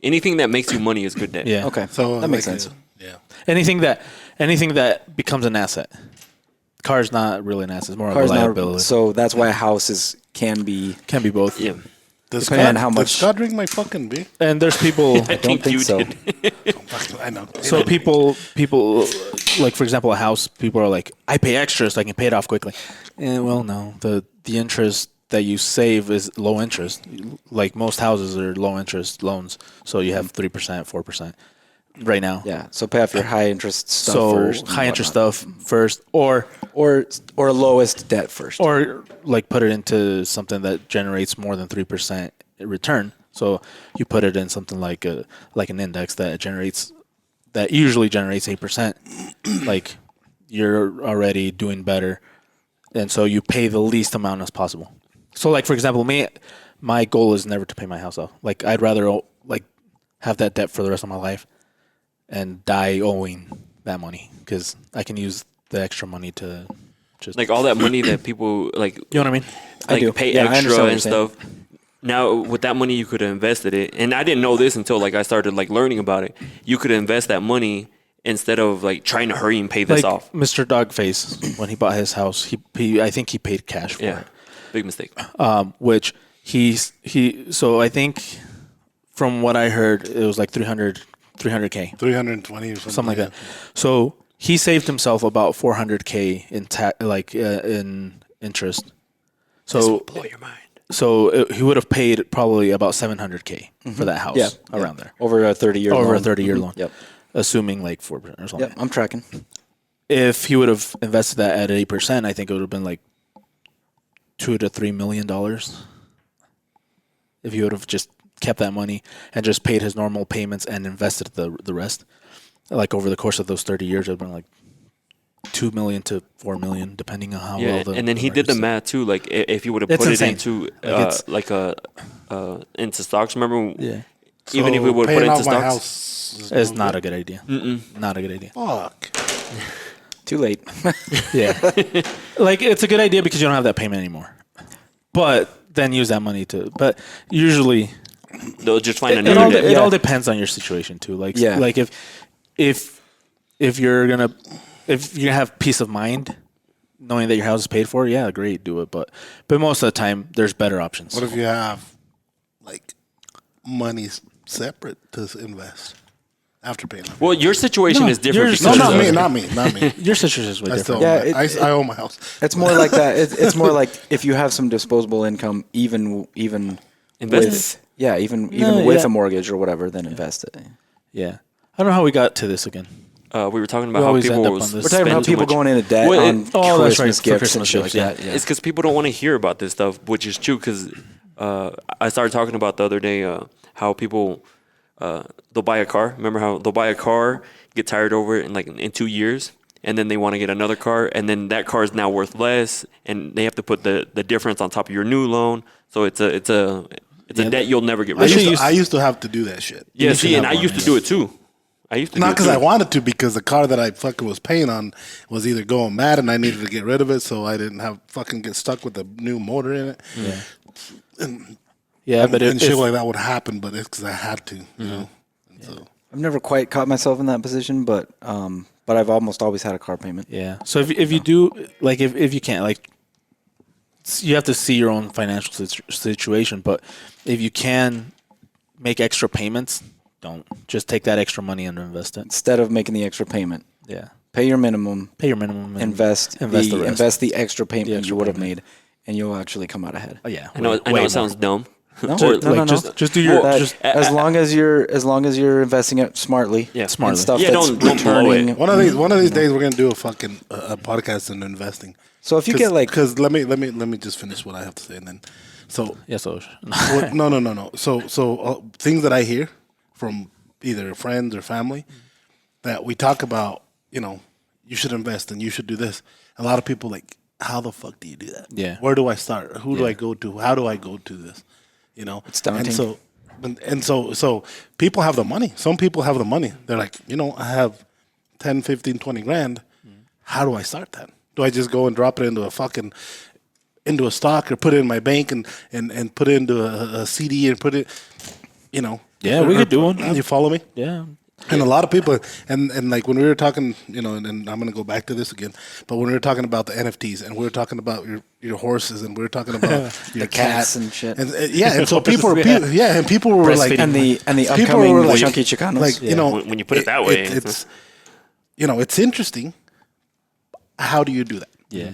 E: Anything that makes you money is good debt.
C: Yeah.
D: okay.
A: So
D: that makes
A: like,
D: sense.
A: Yeah.
C: Anything that becomes an asset. Car's not really an asset. It's more
D: Cars
C: of a
D: not,
C: liability.
D: so that's why houses can be.
C: Can be both.
E: Yeah.
A: Does
D: Depending on
A: Scott,
D: how
A: does
D: much-
A: Scott drink my fucking beer?
C: And there's people.
E: I
D: Don't think
E: you
D: so.
E: did.
A: I know.
C: So people, like for example, a house. People are like, I pay extra so I can pay it off quickly. Well, no, the interest that you save is low interest. Like most houses are low interest loans, so you have 3%, 4% right now.
D: Yeah. So pay off your high interest stuff
C: So
D: first. and
C: high interest
D: whatnot.
C: stuff first, or
D: Lowest debt first.
C: or like put it into something that generates more than 3% return. So you put it in something like an index that usually generates 8%. Like you're already doing better, and so you pay the least amount as possible. So like for example, my goal is never to pay my house off. Like I'd rather like have that debt for the rest of my life and die owing that money because I can use the extra money to just
E: Like all that money that people like
C: you know what I mean?
E: like
D: do.
E: pay
D: Yeah, I understand
E: extra
D: what
E: and
D: you're saying.
E: stuff. Now with that money you could have invested it, and I didn't know this until like I started like learning about it. You could invest that money instead of like trying to hurry and pay this
C: Like
E: off.
C: Mr. Dogface when he bought his house, he I think he paid cash for
E: Yeah,
C: it.
E: big mistake.
C: Which so I think from what I heard it was like 300k
A: 320 or something
C: like that. So he saved himself about 400k in interest. So
E: Blow your mind.
C: so he would have paid probably about 700k for that house around there
D: Over a 30-year
C: over
D: loan.
C: a 30-year loan.
D: Yep.
C: Assuming like 4% or something.
D: Yep. I'm tracking.
C: If he would have invested that at 8%, I think it would have been like $2 to $3 million. If he would have just kept that money and just paid his normal payments and invested the rest, like over the course of those 30 years, it would have been like $2 million to $4 million, depending on how
E: Yeah,
C: well the
E: and then he did the
C: market's-
E: math too. Like if he would have
C: It's
E: put
C: insane.
E: it into
C: Like, it's-
E: into stocks. Remember?
C: Yeah,
E: Even if we would put
A: paying
E: it into
A: off my
E: stocks.
A: house
C: it's not a good idea. Not a good idea.
A: Fuck.
D: Too late.
C: Yeah, like it's a good idea because you don't have that payment anymore. But then use that money to. But usually.
E: They'll just find
C: It
E: another
C: all,
E: debt.
C: it all depends on your situation too. Like,
D: Yeah.
C: like if you're gonna have peace of mind, knowing that your house is paid for, yeah, great, do it. But most of the time, there's better options.
A: What if you have like money separate to invest after paying off?
E: Well, your situation
C: No,
E: is different.
C: yours-
A: No,
E: because
A: not me.
C: Your situation is way
A: I
C: different.
A: still
D: Yeah,
A: I own my house.
D: It's more like that. It's more like if you have some disposable income, even
E: Invest
D: with even
C: No,
D: with
C: yeah.
D: a mortgage or whatever, then invest it.
C: Yeah, I don't know how we got to this again.
E: we were talking about
C: We
E: how
C: always end
E: people
C: up on this.
D: We're talking about
E: spend too
D: people
E: much.
D: going into debt
E: Well,
D: on
C: Oh, that's right,
D: Christmas
C: for
D: gifts
C: Christmas
D: and shit
C: gifts,
D: like that. Yeah.
E: It's because people don't want to hear about this stuff, which is true. Because I started talking about the other day how people they'll buy a car. Remember how they'll buy a car, get tired over it in 2 years, and then they want to get another car, and then that car is now worth less, and they have to put the difference on top of your new loan. So it's a debt you'll never get rid of.
A: I used to have to do that shit.
E: Yeah,
C: used to
E: see, and
C: have
E: I
C: one,
E: used to
C: yeah.
E: do it too. I used to
A: Not
E: do it
A: because
E: too.
A: I wanted to, because the car that I fucking was paying on was either going mad and I needed to get rid of it, so I didn't have fucking get stuck with a new motor in it.
C: Yeah, but
A: And
C: if,
A: shit like that would happen, but it's because I had to, you know. And so
D: I've never quite caught myself in that position, but I've almost always had a car payment.
C: yeah. So if you do like if you can't like you have to see your own financial situation, but if you can make extra payments, don't just take that extra money and invest it.
D: Instead of making the extra payment,
C: Yeah,
D: pay your minimum,
C: pay your minimum. And
D: invest
C: the rest.
D: invest the extra payment
C: extra
D: you would have
C: payment.
D: made, and you'll actually come out ahead.
C: Oh, yeah,
E: I know
C: way
E: it sounds dumb.
D: No,
C: Or,
D: no,
C: like,
D: no.
C: just do your
D: That-
C: just
D: as long as you're investing it smartly.
E: Yeah.
D: and
C: Smartly.
D: stuff
E: Yeah,
D: that's
E: don't blow
D: returning.
E: it.
A: one of these days we're gonna do a fucking a podcast on investing.
D: So if you get like
A: because let me just finish what I have to say and then so
C: yeah. So
A: well, no. So things that I hear from either friends or family that we talk about, you know, you should invest and you should do this. A lot of people like, how the fuck do you do that?
C: Yeah.
A: Where do I start? Who do
C: Yeah.
A: I go to? How do I go to this? You know,
D: It's daunting.
A: And so And so people have the money. Some people have the money. They're like, I have 10, 15, 20 grand. How do I start that? Do I just go and drop it into a stock, or put it in my bank and put it into a CD and put it,
C: Yeah, we could do one.
A: You follow me?
C: Yeah.
A: And a lot of people, and like when we were talking, and I'm going to go back to this again, but when we were talking about the NFTs, and we were talking about your horses, and we were talking about your
D: cats
A: cat
D: and shit.
A: and so people were, and people were like,
D: And the
A: people
D: upcoming
A: were like,
D: Chunky Chicanos.
A: like
E: When you put it that way.
A: it's it's interesting. How do you do that?
C: Yeah.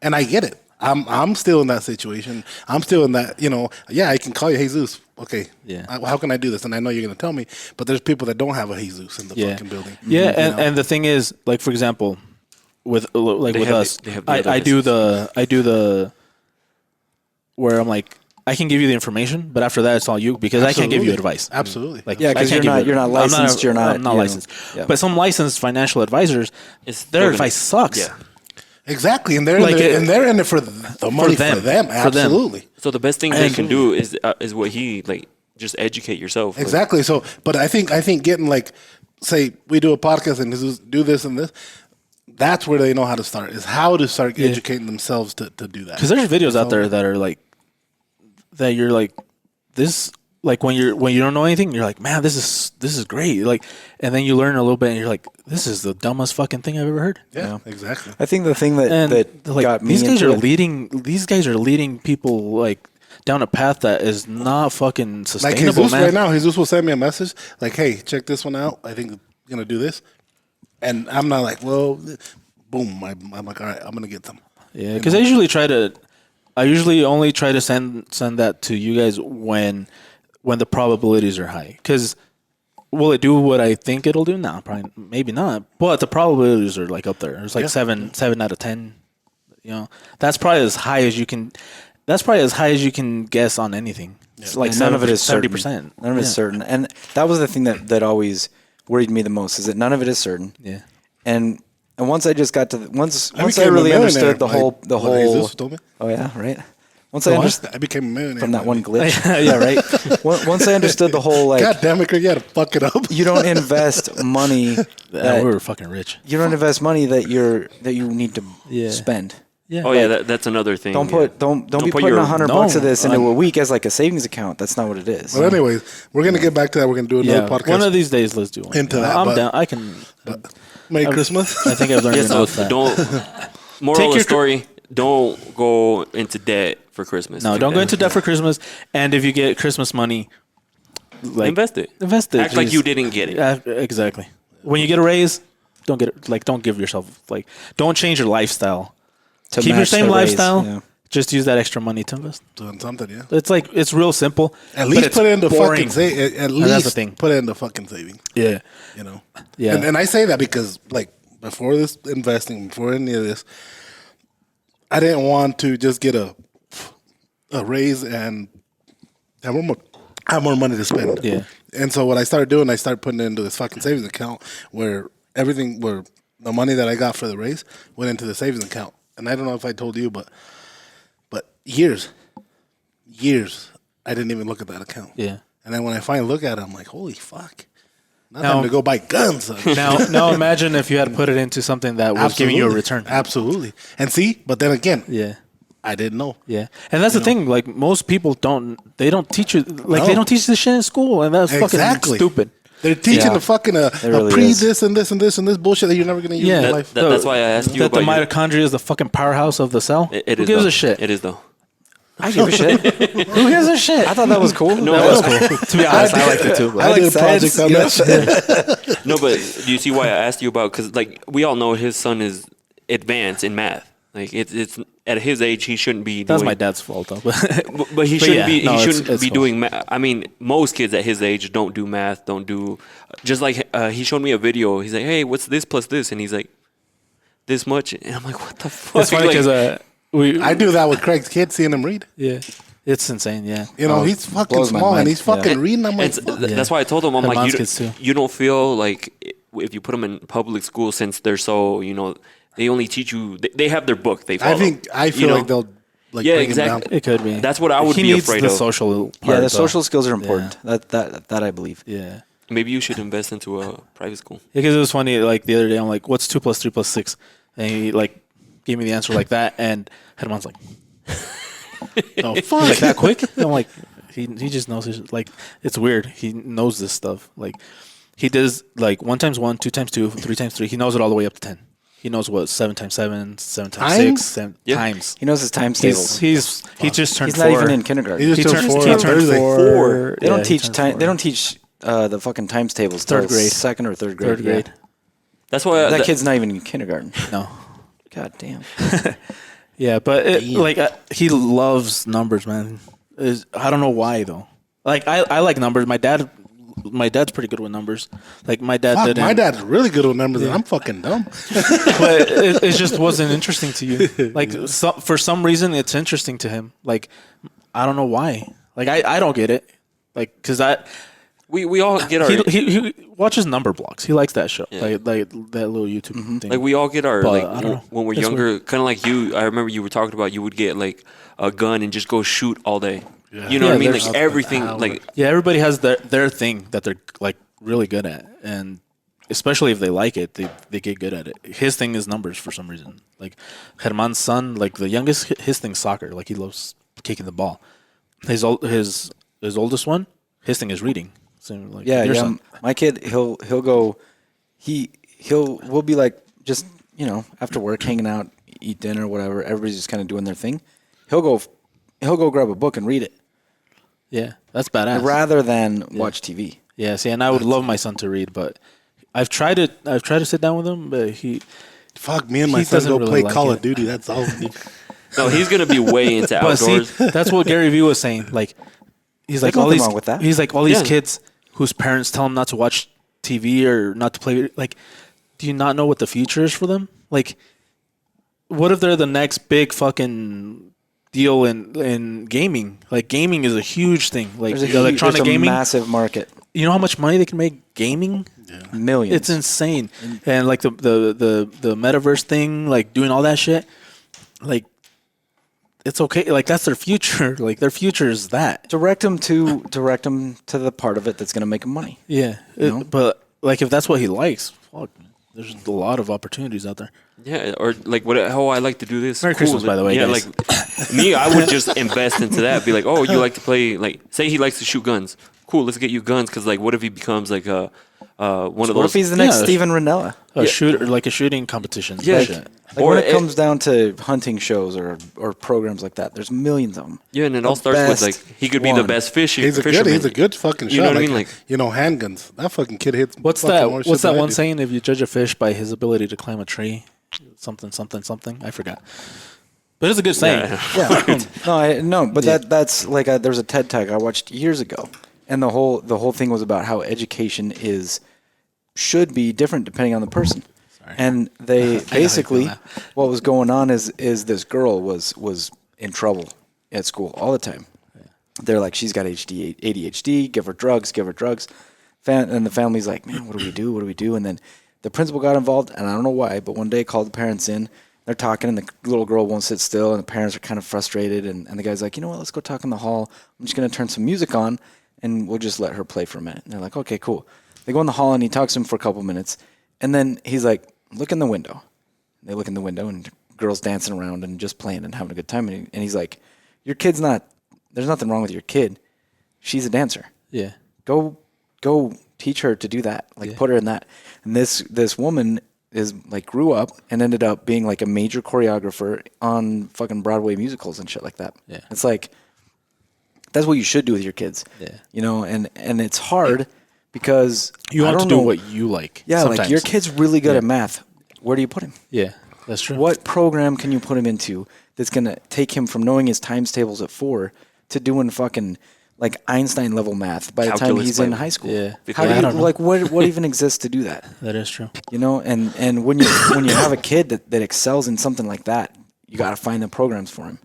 A: And I get it. I'm still in that situation. I'm still in that, I can call you Jesus. Okay.
C: Yeah.
A: How can I do this? And I know you're going to tell me, but there's people that don't have a Jesus in the fucking building.
C: Yeah, and the thing is, like, for example, with us,
E: they have the other
C: I do the where I'm like, I can give you the information, but after that, it's all you, because I can't give you advice.
A: Absolutely.
C: Like,
D: Yeah, 'cause
C: I can't
D: you're
C: give
D: not licensed, you're not,
C: I'm not
D: you know,
C: licensed.
D: yeah.
C: But some licensed financial advisors, their advice sucks.
E: Yeah.
A: Exactly. And they're
C: Like
A: they're in it for the money for them. Absolutely.
E: So the best thing they can do is what he like. Just educate yourself.
A: Exactly. So, but I think getting, like, say we do a podcast and do this and this, that's where they know how to start, is how to start educating themselves to do that.
C: Because there's videos out there that are like, that you're like, this, like when you don't know anything, you're like, man, this is great. Like, and then you learn a little bit, and you're like, this is the dumbest fucking thing I've ever heard.
A: Yeah, exactly.
D: I think the thing that
C: like,
D: got me
C: these guys
D: into
C: are
D: it-
C: leading. These guys are leading people like down a path that is not fucking
A: Like
C: sustainable,
A: Jesus
C: man.
A: right now, Jesus will send me a message like, hey, check this one out. I think I'm going to do this. And I'm not like, well, boom. I'm like, all right, I'm going to get them.
C: Yeah, because I usually only try to send that to you guys when the probabilities are high. Because will it do what I think it'll do? No, probably maybe not. But the probabilities are like up there. It's like 7 out of 10. That's probably as high as you can. That's probably as high as you can guess on anything. It's like
D: none of it is certain.
C: 70%.
D: None of it is certain, and that was the thing that always worried me the most, is that none of it is certain.
C: Yeah.
D: And once I just got to once I
A: became a
D: really
A: millionaire,
D: understood the
A: like
D: whole
A: what Jesus told me.
D: Oh yeah, right. Once I understood
A: I became a millionaire
D: from that one glitch.
C: Yeah, right.
D: Once I understood the whole, like,
A: God damn it, Craig, you had to fuck it up.
D: you don't invest money.
C: We were fucking rich.
D: You don't invest money that you need to spend.
C: Yeah.
E: Oh yeah, that's another thing.
D: Don't
E: yeah.
D: put don't be
E: put
D: putting
E: your-
D: $100 of this into
C: I'm-
D: a week as like a savings account. That's not what it is.
A: But anyways, we're going to get back to that. We're going to do another podcast.
C: One of these days, let's do one.
A: Into that,
C: I'm
A: but-
C: down. I can.
A: Merry Christmas.
C: I think I've learned
E: Yeah, so
C: enough. That.
E: don't. Moral
C: Take
E: of the
C: your-
E: story: don't go into debt for Christmas.
C: No, don't go into debt for Christmas. And if you get Christmas money, like
E: Invest it.
C: Invest it.
E: Act like
C: Jeez.
E: you didn't get it.
C: Exactly. When you get a raise, don't get it. Like, don't give yourself, like, don't change your lifestyle.
D: To
C: Keep your
D: match
C: same
D: the raise,
C: lifestyle.
D: yeah.
C: Just use that extra money to invest.
A: Doing something, yeah.
C: It's like, it's real simple.
A: At
C: but
A: least
C: it's
A: put it into
C: boring.
A: fucking at
C: That's the
A: least
C: thing.
A: put it into fucking saving.
C: Yeah. Yeah.
A: And I say that because, like, before this investing, before any of this, I didn't want to just get a raise and have more money to spend.
C: Yeah.
A: And so what I started doing, I started putting it into this fucking savings account where the money that I got for the raise went into the savings account. And I don't know if I told you, but years, I didn't even look at that account.
C: Yeah.
A: And then when I finally look at it, I'm like, holy fuck. Not
C: Now-
A: having to go buy guns.
C: Now imagine if you had put it into something that was giving you a return.
A: Absolutely. And see, but then again,
C: Yeah.
A: I didn't know.
C: Yeah, and that's the thing. Like, most people don't teach you. Like,
A: No.
C: they don't teach this shit in school, and that's fucking stupid.
A: They're teaching
D: Yeah.
A: the fucking
D: really
A: pre
D: is.
A: this and this and this and this bullshit that you're never gonna use in
C: Yeah,
A: your life.
E: That's why I asked you
C: that the
E: about your-
C: mitochondria is the fucking powerhouse of the cell.
E: It
C: Who
E: is
C: gives
E: though.
C: a shit?
E: It is though.
D: I give a shit.
C: Who gives a shit?
D: I thought that was cool.
E: No,
C: That was cool. To be honest, I liked it too. But
A: I
D: like
A: did a project
D: science,
A: on
D: you
A: that
D: know?
A: shit.
E: No, but do you see why I asked you about? Because like we all know his son is advanced in math. Like it's at his age he shouldn't be.
C: that's
E: doing,
C: my dad's fault, though.
E: But he shouldn't
C: yeah,
E: be.
C: no,
E: He
C: it's-
E: shouldn't
C: it's
E: be
C: cool.
E: doing math. I mean, most kids at his age don't do math. Don't do. Just like he showed me a video. He's like, "Hey, what's this plus this?" And he's like, "This much." And I'm like, "What the fuck?"
C: It's funny
E: Like,
C: because we.
A: I do that with Craig's kids, seeing him read.
C: Yeah, it's insane. Yeah.
A: You know, he's fucking
D: blows my
A: small and
D: mind.
A: he's fucking
D: Yeah.
A: reading. I'm like,
E: It's-
A: fuck.
E: that's why I told him, I'm
C: Have
E: like,
C: mom's
E: you,
C: kids too.
E: you don't feel like if you put them in public school, since they're so, they only teach you, they have their book. They follow.
A: I feel
E: you know?
A: like they'll like
E: Yeah,
A: bring him down.
E: exactly.
C: It could be.
E: That's what I would
C: he
E: be
C: needs
E: afraid
C: the
E: of.
C: social part,
D: Yeah, the
C: though.
D: social skills are important. That I believe.
C: Yeah.
E: Maybe you should invest into a private school.
C: Yeah, because it was funny. Like the other day, I'm like, "What's 2 + 3 + 6?" And he like gave me the answer like that, and Herman's like, "Oh fuck, like that quick?" I'm like, he just knows his, like it's weird. He knows this stuff. Like he does like 1 × 1, 2 × 2, 3 × 3. He knows it all the way up to 10. He knows what 7 × 7, 7 × 6, 7
E: Yeah.
C: times.
D: He knows his times tables.
C: He just turned
D: He's not
C: 4.
D: even in kindergarten.
A: He
C: He
A: just
C: turned,
A: turned 4
C: he
A: on
C: turned
A: Thursday.
C: 4.
D: They don't
C: Yeah, he
D: teach
C: turned
D: time.
C: 4.
D: They don't teach the fucking times tables.
C: Third
D: till
C: grade.
D: second or third grade.
C: Third grade.
E: That's why
D: That kid's not even in kindergarten.
C: No.
D: God damn.
C: Yeah, but he loves numbers, man. I don't know why though. Like I like numbers. My dad's pretty good with numbers. Like my dad
A: Fuck,
C: didn't.
A: my dad's really good with numbers, and I'm fucking dumb.
C: But it just wasn't interesting to you. Like for some reason, it's interesting to him. Like I don't know why. Like I don't get it. Like because
E: we all get our
C: he watches Number Blocks. He likes that show. Like that little YouTube thing.
E: like we all get our
C: But,
E: like
C: I don't know.
E: when we're
C: It's
E: younger, kind of like you. I remember you were talking about you would get like a gun and just go shoot all day. You know what I mean?
C: there's-
E: Like everything. Like
C: Yeah, everybody has their thing that they're like really good at, and especially if they like it, they get good at it. His thing is numbers for some reason. Like Herman's son, like the youngest, his thing's soccer. Like he loves kicking the ball. His oldest one, his thing is reading. So like
D: Yeah,
C: your
D: yeah.
C: son.
D: My kid, he'll go. We'll be like just after work, hanging out, eat dinner, whatever. Everybody's just kind of doing their thing. He'll go grab a book and read it
C: Yeah, that's badass.
D: rather than watch TV.
C: Yeah, see, and I would love my son to read, but I've tried to sit down with him, but he
A: Fuck, me and my
C: He
A: son
C: doesn't
A: go
C: really
A: play
C: like
A: Call
C: it.
A: of Duty. That's all.
E: no, he's gonna be way into
C: But see,
E: outdoors.
C: that's what Gary Vee was saying. Like, he's like
D: There's
C: all
D: nothing
C: these.
D: wrong with that.
C: He's like all these
E: Yeah.
C: kids whose parents tell them not to watch TV or not to play. Like, do you not know what the future is for them? Like, what if they're the next big fucking deal in gaming? Like, gaming is a huge thing. Like, electronic
D: there's a
C: gaming.
D: massive market,
C: You know how much money they can make gaming?
D: millions.
C: It's insane. And like the metaverse thing, like doing all that shit, like it's okay. Like that's their future. Like their future is that.
D: direct them to the part of it that's going to make them money.
C: Yeah.
D: know?
C: But like if that's what he likes, fuck, there's a lot of opportunities out there.
E: Yeah, or like what? How I like to do this.
C: Merry Christmas, by the way,
E: Yeah,
C: guys.
E: like me, I would just invest into that. Be like, oh, you like to play? Like, say he likes to shoot guns. Cool, let's get you guns. Because like, what if he becomes like one of
D: What
E: those?
D: if he's the next
C: Yeah.
D: Steven Ranella?
C: A shooter, like a shooting competition.
E: Yeah.
C: Shit.
D: Like
E: Or
D: when it
E: it-
D: comes down to hunting shows or programs like that, there's millions of them.
E: Yeah, and it all
D: The
E: starts with
D: best
E: like he could be the
D: one.
E: best fisherman.
A: He's a good fucking shot.
E: You know what I mean? Like
A: handguns. That fucking kid hits.
C: What's
A: fucking
C: that?
A: more shit
C: What's that
A: than I
C: one
A: do.
C: saying? If you judge a fish by his ability to climb a tree, something, something, something. I forgot. But it's a good saying.
D: Yeah, no, but that's like there's a TED Talk I watched years ago, and the whole thing was about how education should be different depending on the person. And they basically,
C: that.
D: what was going on is this girl was in trouble at school all the time. They're like, she's got ADHD, give her drugs. And the family's like, man, what do we do? What do we do? And then the principal got involved, and I don't know why, but one day called the parents in. They're talking, and the little girl won't sit still, and the parents are kind of frustrated. And the guy's like, you know what, let's go talk in the hall. I'm just going to turn some music on, and we'll just let her play for a minute. And they're like, okay, cool. They go in the hall, and he talks to him for a couple minutes. And then he's like, look in the window. They look in the window, and the girl's dancing around and just playing and having a good time. And he's like, your kid's not, there's nothing wrong with your kid. She's a dancer.
C: Yeah.
D: Go teach her to do that. Like put her in that. And this woman is like grew up and ended up being like a major choreographer on fucking Broadway musicals and shit like that.
C: Yeah.
D: It's like that's what you should do with your kids.
C: Yeah.
D: You know, and it's hard because
C: You
D: I
C: want to
D: don't
C: do
D: know-
C: what you like.
D: Yeah,
C: sometimes.
D: like your kid's really good at math. Where do you put him?
C: Yeah, that's true.
D: What program can you put him into that's gonna take him from knowing his times tables at 4 to doing fucking like Einstein level math by the time
E: Calculus
D: he's in
E: by-
D: high school?
C: Yeah.
D: How do
C: I
D: you
C: don't know.
D: like what even exists to do that?
C: That is true.
D: You know, and when you have a kid that excels in something like that, you got to find the programs for him.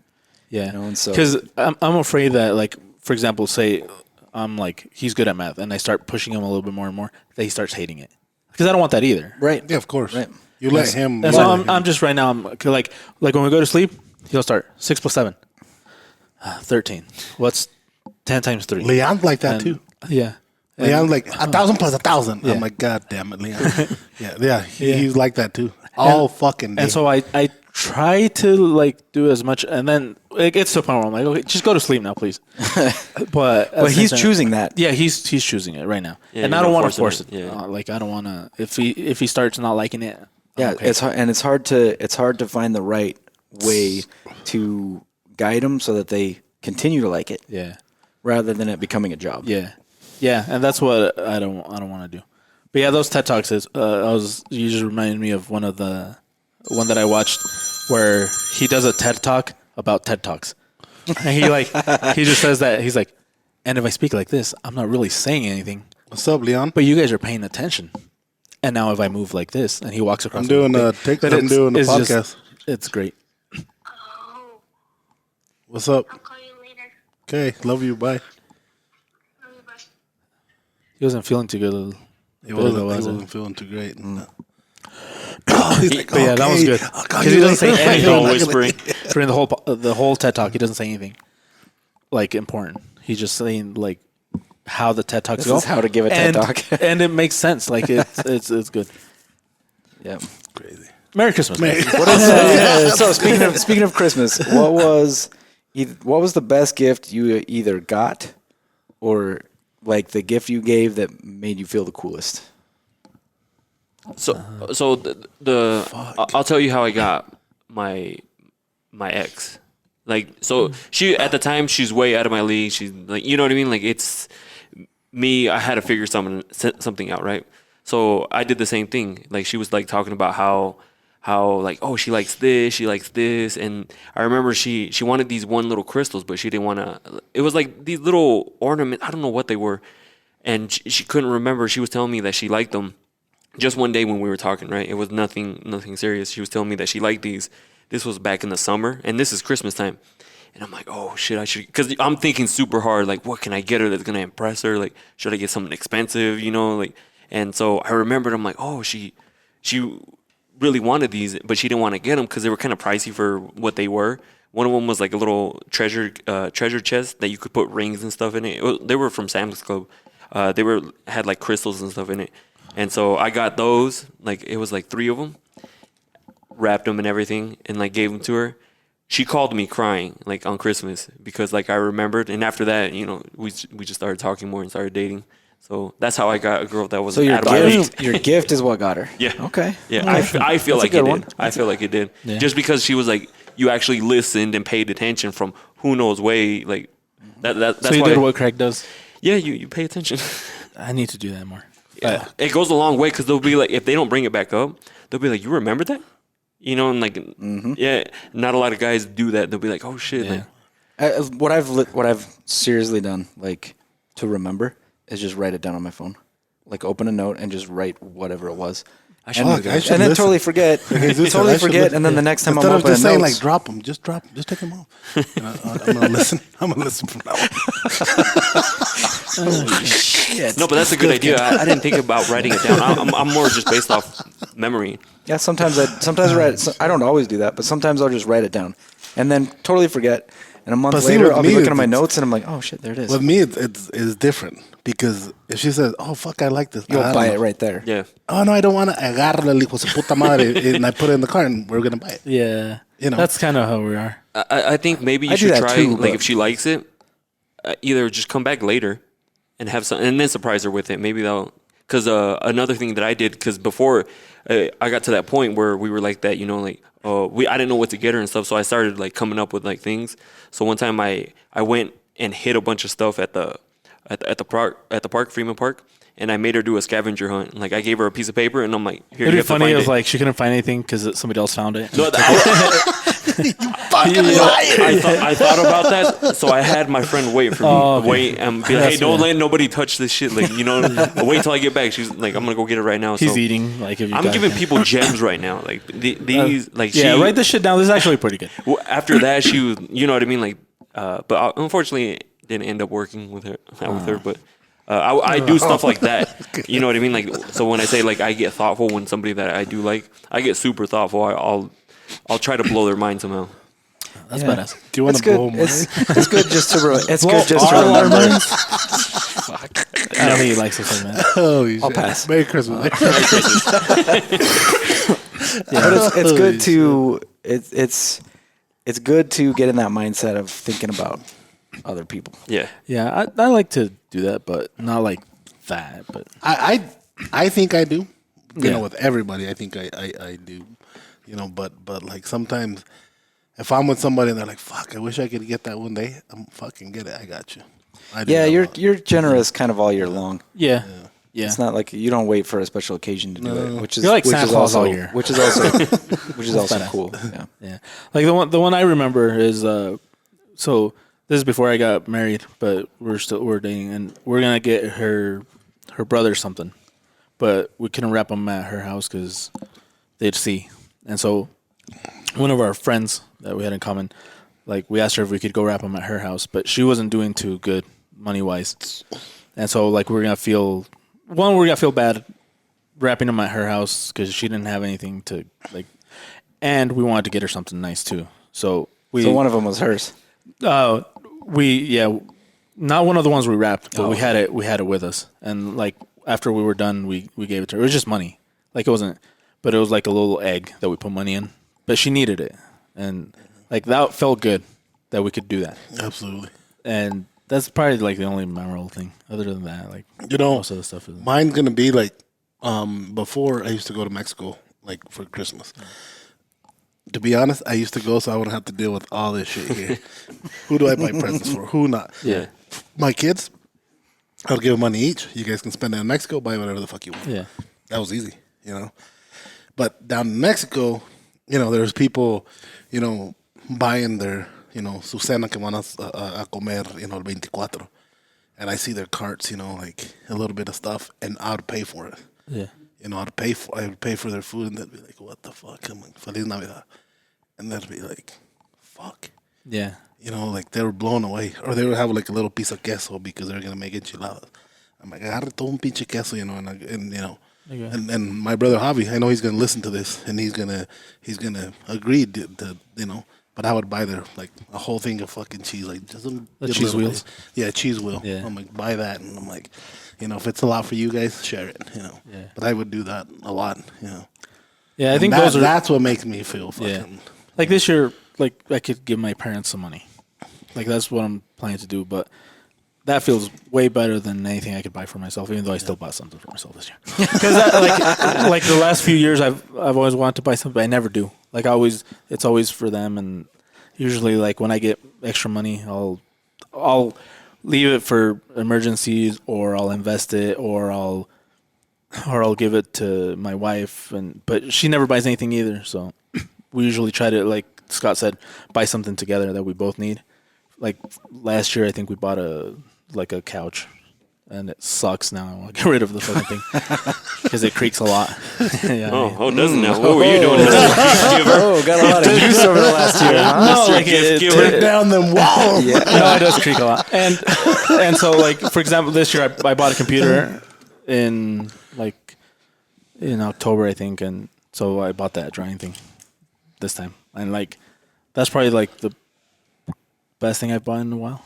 C: Yeah,
D: You know, and so-
C: because I'm afraid that, like, for example, say I'm like he's good at math, and I start pushing him a little bit more and more, that he starts hating it. Because I don't want that either.
D: Right.
A: Yeah, of course.
D: Right.
A: You let him.
C: And so I'm just right now. I'm like when we go to sleep, he'll start 6 + 7. 13. What's 10 times 3?
A: Leon's like that too.
C: Yeah.
A: Leon's like 1,000 plus 1,000.
C: Yeah.
A: I'm like, God damn it, Leon. He's like that too. All fucking day.
C: And so I try to like do as much, and then it gets to a point where I'm like, okay, just go to sleep now, please. But at the
D: he's
C: same time-
D: choosing that.
C: Yeah, he's choosing it right now,
E: Yeah,
C: and I
E: you're
C: don't
E: not
C: want to
E: forcing
C: force it.
E: it, yeah.
C: Like I don't want to. If he starts not liking it,
D: Yeah,
C: okay.
D: it's hard to find the right way to guide them so that they continue to like it
C: yeah,
D: rather than it becoming a job.
C: yeah, and that's what I don't want to do. But yeah, those TED Talks you just reminded me of one that I watched where he does a TED Talk about TED Talks. And he just says that he's like, and if I speak like this, I'm not really saying anything,
A: What's up, Leon?
C: but you guys are paying attention. And now if I move like this, and he walks across,
A: I'm doing
C: the
A: a
C: thing,
A: TikTok.
C: but
A: I'm doing a
C: it's just-
A: podcast.
C: it's great.
G: Oh,
A: What's up?
G: I'll call you later.
A: Okay, love you. Bye.
G: Love you, bye.
C: He wasn't feeling too good.
A: He
C: But it
A: wasn't feeling too great.
C: Mm.
A: He's like,
C: But yeah, that was
A: "Okay,
C: good.
A: I'll call
C: 'Cause
A: you
C: he doesn't
A: later."
C: say anything.
E: All
A: Like,
E: whispering.
C: During the whole TED Talk, he doesn't say anything like important. He's just saying like how the TED Talks
D: This
C: go.
D: is how to give a TED Talk.
C: And it makes sense. Like it's good.
D: Yeah.
A: Crazy.
C: Merry Christmas. man.
D: So speaking of Christmas, what was the best gift you either got or like the gift you gave that made you feel the coolest?
E: So I'll tell you how I got my ex. Like, so she, at the time, she's way out of my league. She's like, you know what I mean? Like, it's me. I had to figure something out, right? So I did the same thing. Like, she was like talking about how like, oh, she likes this, and I remember she wanted these one little crystals, but she didn't want to. It was like these little ornaments. I don't know what they were, and she couldn't remember. She was telling me that she liked them. Just one day when we were talking, right? It was nothing serious. She was telling me that she liked these. This was back in the summer, and this is Christmas time. And I'm like, oh shit, I should, because I'm thinking super hard, like, what can I get her that's gonna impress her? Like, should I get something expensive, you know? Like, and so I remembered, I'm like, oh, she really wanted these, but she didn't want to get them because they were kind of pricey for what they were. One of them was like a little treasure chest that you could put rings and stuff in it. They were from Sam's Club. They had like crystals and stuff in it. And so I got those, like it was like 3 of them, wrapped them and everything, and like gave them to her. She called me crying like on Christmas because like I remembered, and after that, you know, we just started talking more and started dating. So that's how I got a girl that was
D: So your
E: out of my league.
D: gift is what got her.
E: Yeah.
D: Okay.
E: Yeah, I feel
D: That's a
E: like
D: good
E: it
D: one.
E: did. I feel like it did.
C: Yeah.
E: Just because she was like, you actually listened and paid attention from who knows way, like that's
C: So you
E: why.
C: did what Craig does.
E: Yeah, you pay attention.
C: I need to do that more.
E: Yeah. It goes a long way because they'll be like, if they don't bring it back up, they'll be like, you remember that? You know, and like, yeah, not a lot of guys do that. They'll be like, oh shit.
C: Yeah.
E: Like,
D: What I've seriously done, like to remember, is just write it down on my phone. Like open a note and just write whatever it was.
A: I should
D: And
A: listen.
D: then totally forget.
A: Okay, Zeus,
D: Totally
A: I should
D: forget,
A: listen.
D: and then the next time
A: Instead
D: I'm
A: of
D: opening
A: just saying
D: notes,
A: like drop them, just take them off. You know, I'm gonna listen. I'm gonna listen from now on.
E: no, but that's a good idea. I didn't think about writing it down. I'm more just based off memory.
D: yeah, sometimes I write. I don't always do that, but sometimes I'll just write it down, and then totally forget. And a month
A: But see,
D: later,
A: with
D: I'll be
A: me,
D: looking at my
A: it's-
D: notes, and I'm like, oh shit, there it is.
A: With me, it's different because if she says, "Oh fuck, I like this,"
D: You'll
A: I don't
D: buy
A: know.
D: it right there.
E: Yeah.
A: Oh no, I don't want to agarrarle el hijo de su puta madre, and I put it in the car, and we're gonna buy it.
C: Yeah,
A: You know.
C: that's kind of how we are.
E: I think maybe you
D: I do
E: should
D: that
E: try,
D: too,
E: like,
D: but-
E: if she likes it, either just come back later and have some, and then surprise her with it. Maybe that'll, because another thing that I did, because before I got to that point where we were like that, you know, like, I didn't know what to get her and stuff, so I started like coming up with like things. So one time I went and hid a bunch of stuff at the park, Freeman Park, and I made her do a scavenger hunt. Like I gave her a piece of paper, and I'm like, here,
C: It'd
E: you
C: be
E: have to
C: funny
E: find
C: if
E: it.
C: like she couldn't find anything because somebody else found it.
E: No, I thought about that, so I had my friend wait for me.
C: okay.
E: Wait and be like,
C: That's
E: hey, don't
C: good.
E: let nobody touch this shit. Like, you know, wait till I get back. She's like, I'm gonna go get it right now.
C: He's
E: so
C: eating. Like if you
E: I'm
C: guys
E: giving
C: can.
E: people gems right now. Like these, like
C: Yeah,
E: she,
C: write this shit down. This is actually pretty good.
E: After that, she was, you know what I mean, like, but unfortunately, it didn't end up working with her. But I do stuff like that. You know what I mean? Like, so when I say like I get thoughtful when somebody that I do like, I get super thoughtful. I'll try to blow their mind somehow.
C: That's
D: Yeah.
C: badass.
A: Do you want
D: It's
A: to blow
D: good.
A: mine?
D: It's good just to it's good just to
C: all our
D: remember.
C: minds? I don't think he likes this one, man.
A: Oh, you
D: I'll
A: shit.
D: pass.
A: Merry Christmas.
D: But it's good to it's good to get in that mindset of thinking about other people.
E: Yeah.
C: Yeah, I like to do that, but not like that. But
A: I think I do. You
C: Yeah.
A: know, with everybody, I think I do. You know, but like sometimes if I'm with somebody and they're like, "Fuck, I wish I could get that one day," I'm fucking get it. I got you. I do
D: Yeah,
A: that a
D: you're
A: lot.
D: you're generous kind of all year long.
C: yeah.
D: It's not like you don't wait for a special occasion to do it, which is
C: You're like
D: which
C: Santa
D: is
C: Claus
D: also
C: all year.
D: which is also which is also
C: badass.
D: cool. Yeah.
C: Yeah, like the one I remember is so this is before I got married, but we're dating, and we're gonna get her brother something, but we couldn't wrap them at her house because they'd see, and so one of our friends that we had in common, like we asked her if we could go wrap them at her house, but she wasn't doing too good money wise, and so like we're gonna feel bad wrapping them at her house because she didn't have anything to like, and we wanted to get her something nice too. So
D: So one of them was hers.
C: not one of the ones we wrapped, but we had it with us, and like after we were done, we gave it to her. It was just money, like it wasn't, but it was like a little egg that we put money in. But she needed it, and like that felt good that we could do that,
A: Absolutely.
C: and that's probably like the only memorable thing. Other than that, like
A: You know,
C: most of the stuff is
A: mine's gonna be like before I used to go to Mexico like for Christmas. To be honest, I used to go so I wouldn't have to deal with all this shit here. Who do I buy presents for? Who not?
E: Yeah.
A: My kids, I'll give them money each. You guys can spend it in Mexico, buy whatever the fuck you want.
C: yeah.
A: That was easy, you know. But down in Mexico, you know, there's people, you know, buying their, you know, su cena que van a comer, you know, el 24. And I see their carts, you know, like a little bit of stuff, and I would pay for it.
C: Yeah.
A: You know, I would pay for their food, and they'd be like, "What the fuck?" I'm like, "Feliz Navidad," and they'd be like, "Fuck,"
C: Yeah.
A: you know, like they were blown away, or they would have like a little piece of queso because they're gonna make enchiladas. I'm like, "Agarre todo un pinche queso," you know, and you know,
C: Okay.
A: and my brother Javi, I know he's gonna listen to this, and he's gonna agree to you know. But I would buy their like a whole thing of fucking cheese, like just
C: The
A: get a
C: cheese
A: little
C: wheels?
A: bit. Yeah, cheese wheel.
C: Yeah.
A: I'm like, buy that, and I'm like, you know, if it's a lot for you guys, share it. You know.
C: Yeah.
A: But I would do that a lot. You know.
C: Yeah, I
A: And
C: think those are
A: that's what makes me feel
C: yeah.
A: fucking.
C: Like this year, like I could give my parents some money. Like that's what I'm planning to do, but that feels way better than anything I could buy for myself. Even though I still bought something for myself this year, because like the last few years, I've always wanted to buy something, but I never do. Like it's always for them, and usually like when I get extra money, I'll leave it for emergencies, or I'll invest it, or I'll give it to my wife, but she never buys anything either. So we usually try to, like Scott said, buy something together that we both need. Like last year, I think we bought a couch, and it sucks now. I want to get rid of the fucking thing because it creaks a lot. Yeah,
E: Oh, doesn't now? What were you doing, Mr. Gift Giver?
D: Oh, got a lot of juice over the last year, huh?
C: No,
E: Mr.
C: like
E: Gift
C: it-
E: Giver.
A: Down them walls.
D: Yeah.
C: no, it does creak a lot. And so like for example, this year I bought a computer in October, I think, and so I bought that drawing thing this time, and like that's probably like the best thing I've bought in a while.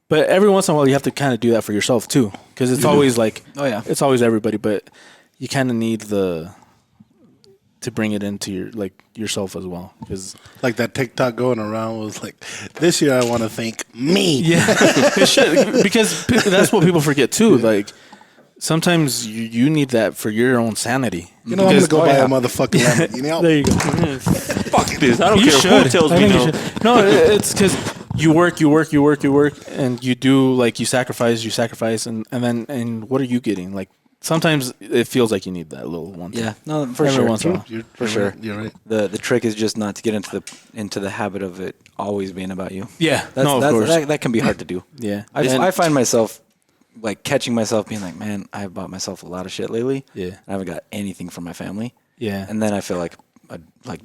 C: But every once in a while you have to kind of do that for yourself too, because it's always like it's always everybody, but you kind of need to bring it into yourself as well, because
A: Like that TikTok going around was like, this year I want to thank me.
C: yeah, it should, because that's what people forget too. Like sometimes you need that for your own sanity.
A: You know, I'm gonna
C: Because-
A: go buy
C: yeah.
A: a motherfucking Lamborghini.
C: There you go.
E: Fuck this. I don't
C: You
E: care
C: should.
E: who tells
C: I
E: me
C: think
E: no.
C: you should. No, it's because you work, and you do like you sacrifice, and then what are you getting? Like sometimes it feels like you need that little one. thing.
D: Yeah, no, for
C: Every
D: sure.
C: once in a while.
A: You're
D: sure.
A: right. You're right.
D: The trick is just not to get into the habit of it always being about you.
C: Yeah, no, of course.
D: That can be hard to do.
C: Yeah,
D: I find myself like catching myself being like, man, I've bought myself a lot of shit lately.
C: Yeah.
D: I haven't got anything from my family.
C: Yeah.
D: And then I feel like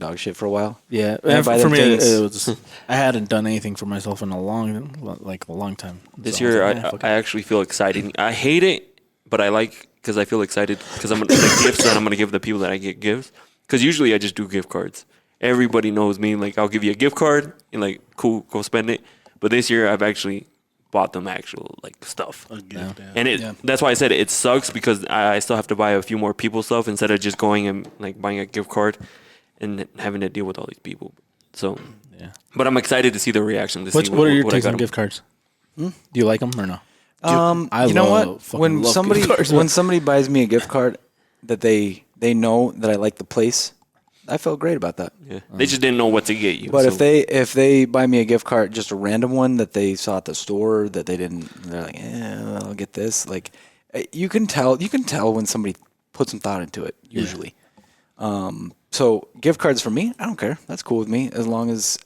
D: dog shit for a while.
C: Yeah,
D: And I
C: and
D: buy
C: for
D: them
C: me,
D: things.
C: I hadn't done anything for myself in a long time.
E: This
C: So I was
E: year,
C: like, "Eh, fuck
E: I
C: it."
E: actually feel excited. I hate it, but I like because I feel excited because I'm gonna the gifts that I'm gonna give the people that I get gifts. Because usually I just do gift cards, everybody knows me. Like, I'll give you a gift card and like, cool, go spend it. But this year, I've actually bought them actual like stuff,
A: A gift, yeah.
E: and that's why I said it sucks because I still have to buy a few more people stuff instead of just going and like buying a gift card and having to deal with all these people. So,
C: Yeah.
E: but I'm excited to see the reaction. To see
C: What are your
E: what I
C: takes
E: got
C: on
E: 'em.
C: gift cards? Do you like them or no? I
D: You know
C: love-
D: what?
C: fucking
D: When
C: love
D: somebody
C: gift cards,
D: when
C: man.
D: somebody buys me a gift card that they know that I like the place, I felt great about that.
E: Yeah. They just didn't know what to get you.
D: But
E: so-
D: if they buy me a gift card, just a random one that they saw at the store that they didn't, they're like, I'll get this. Like, you can tell when somebody put some thought into it. Usually, so gift cards for me, I don't care. That's cool with me as long as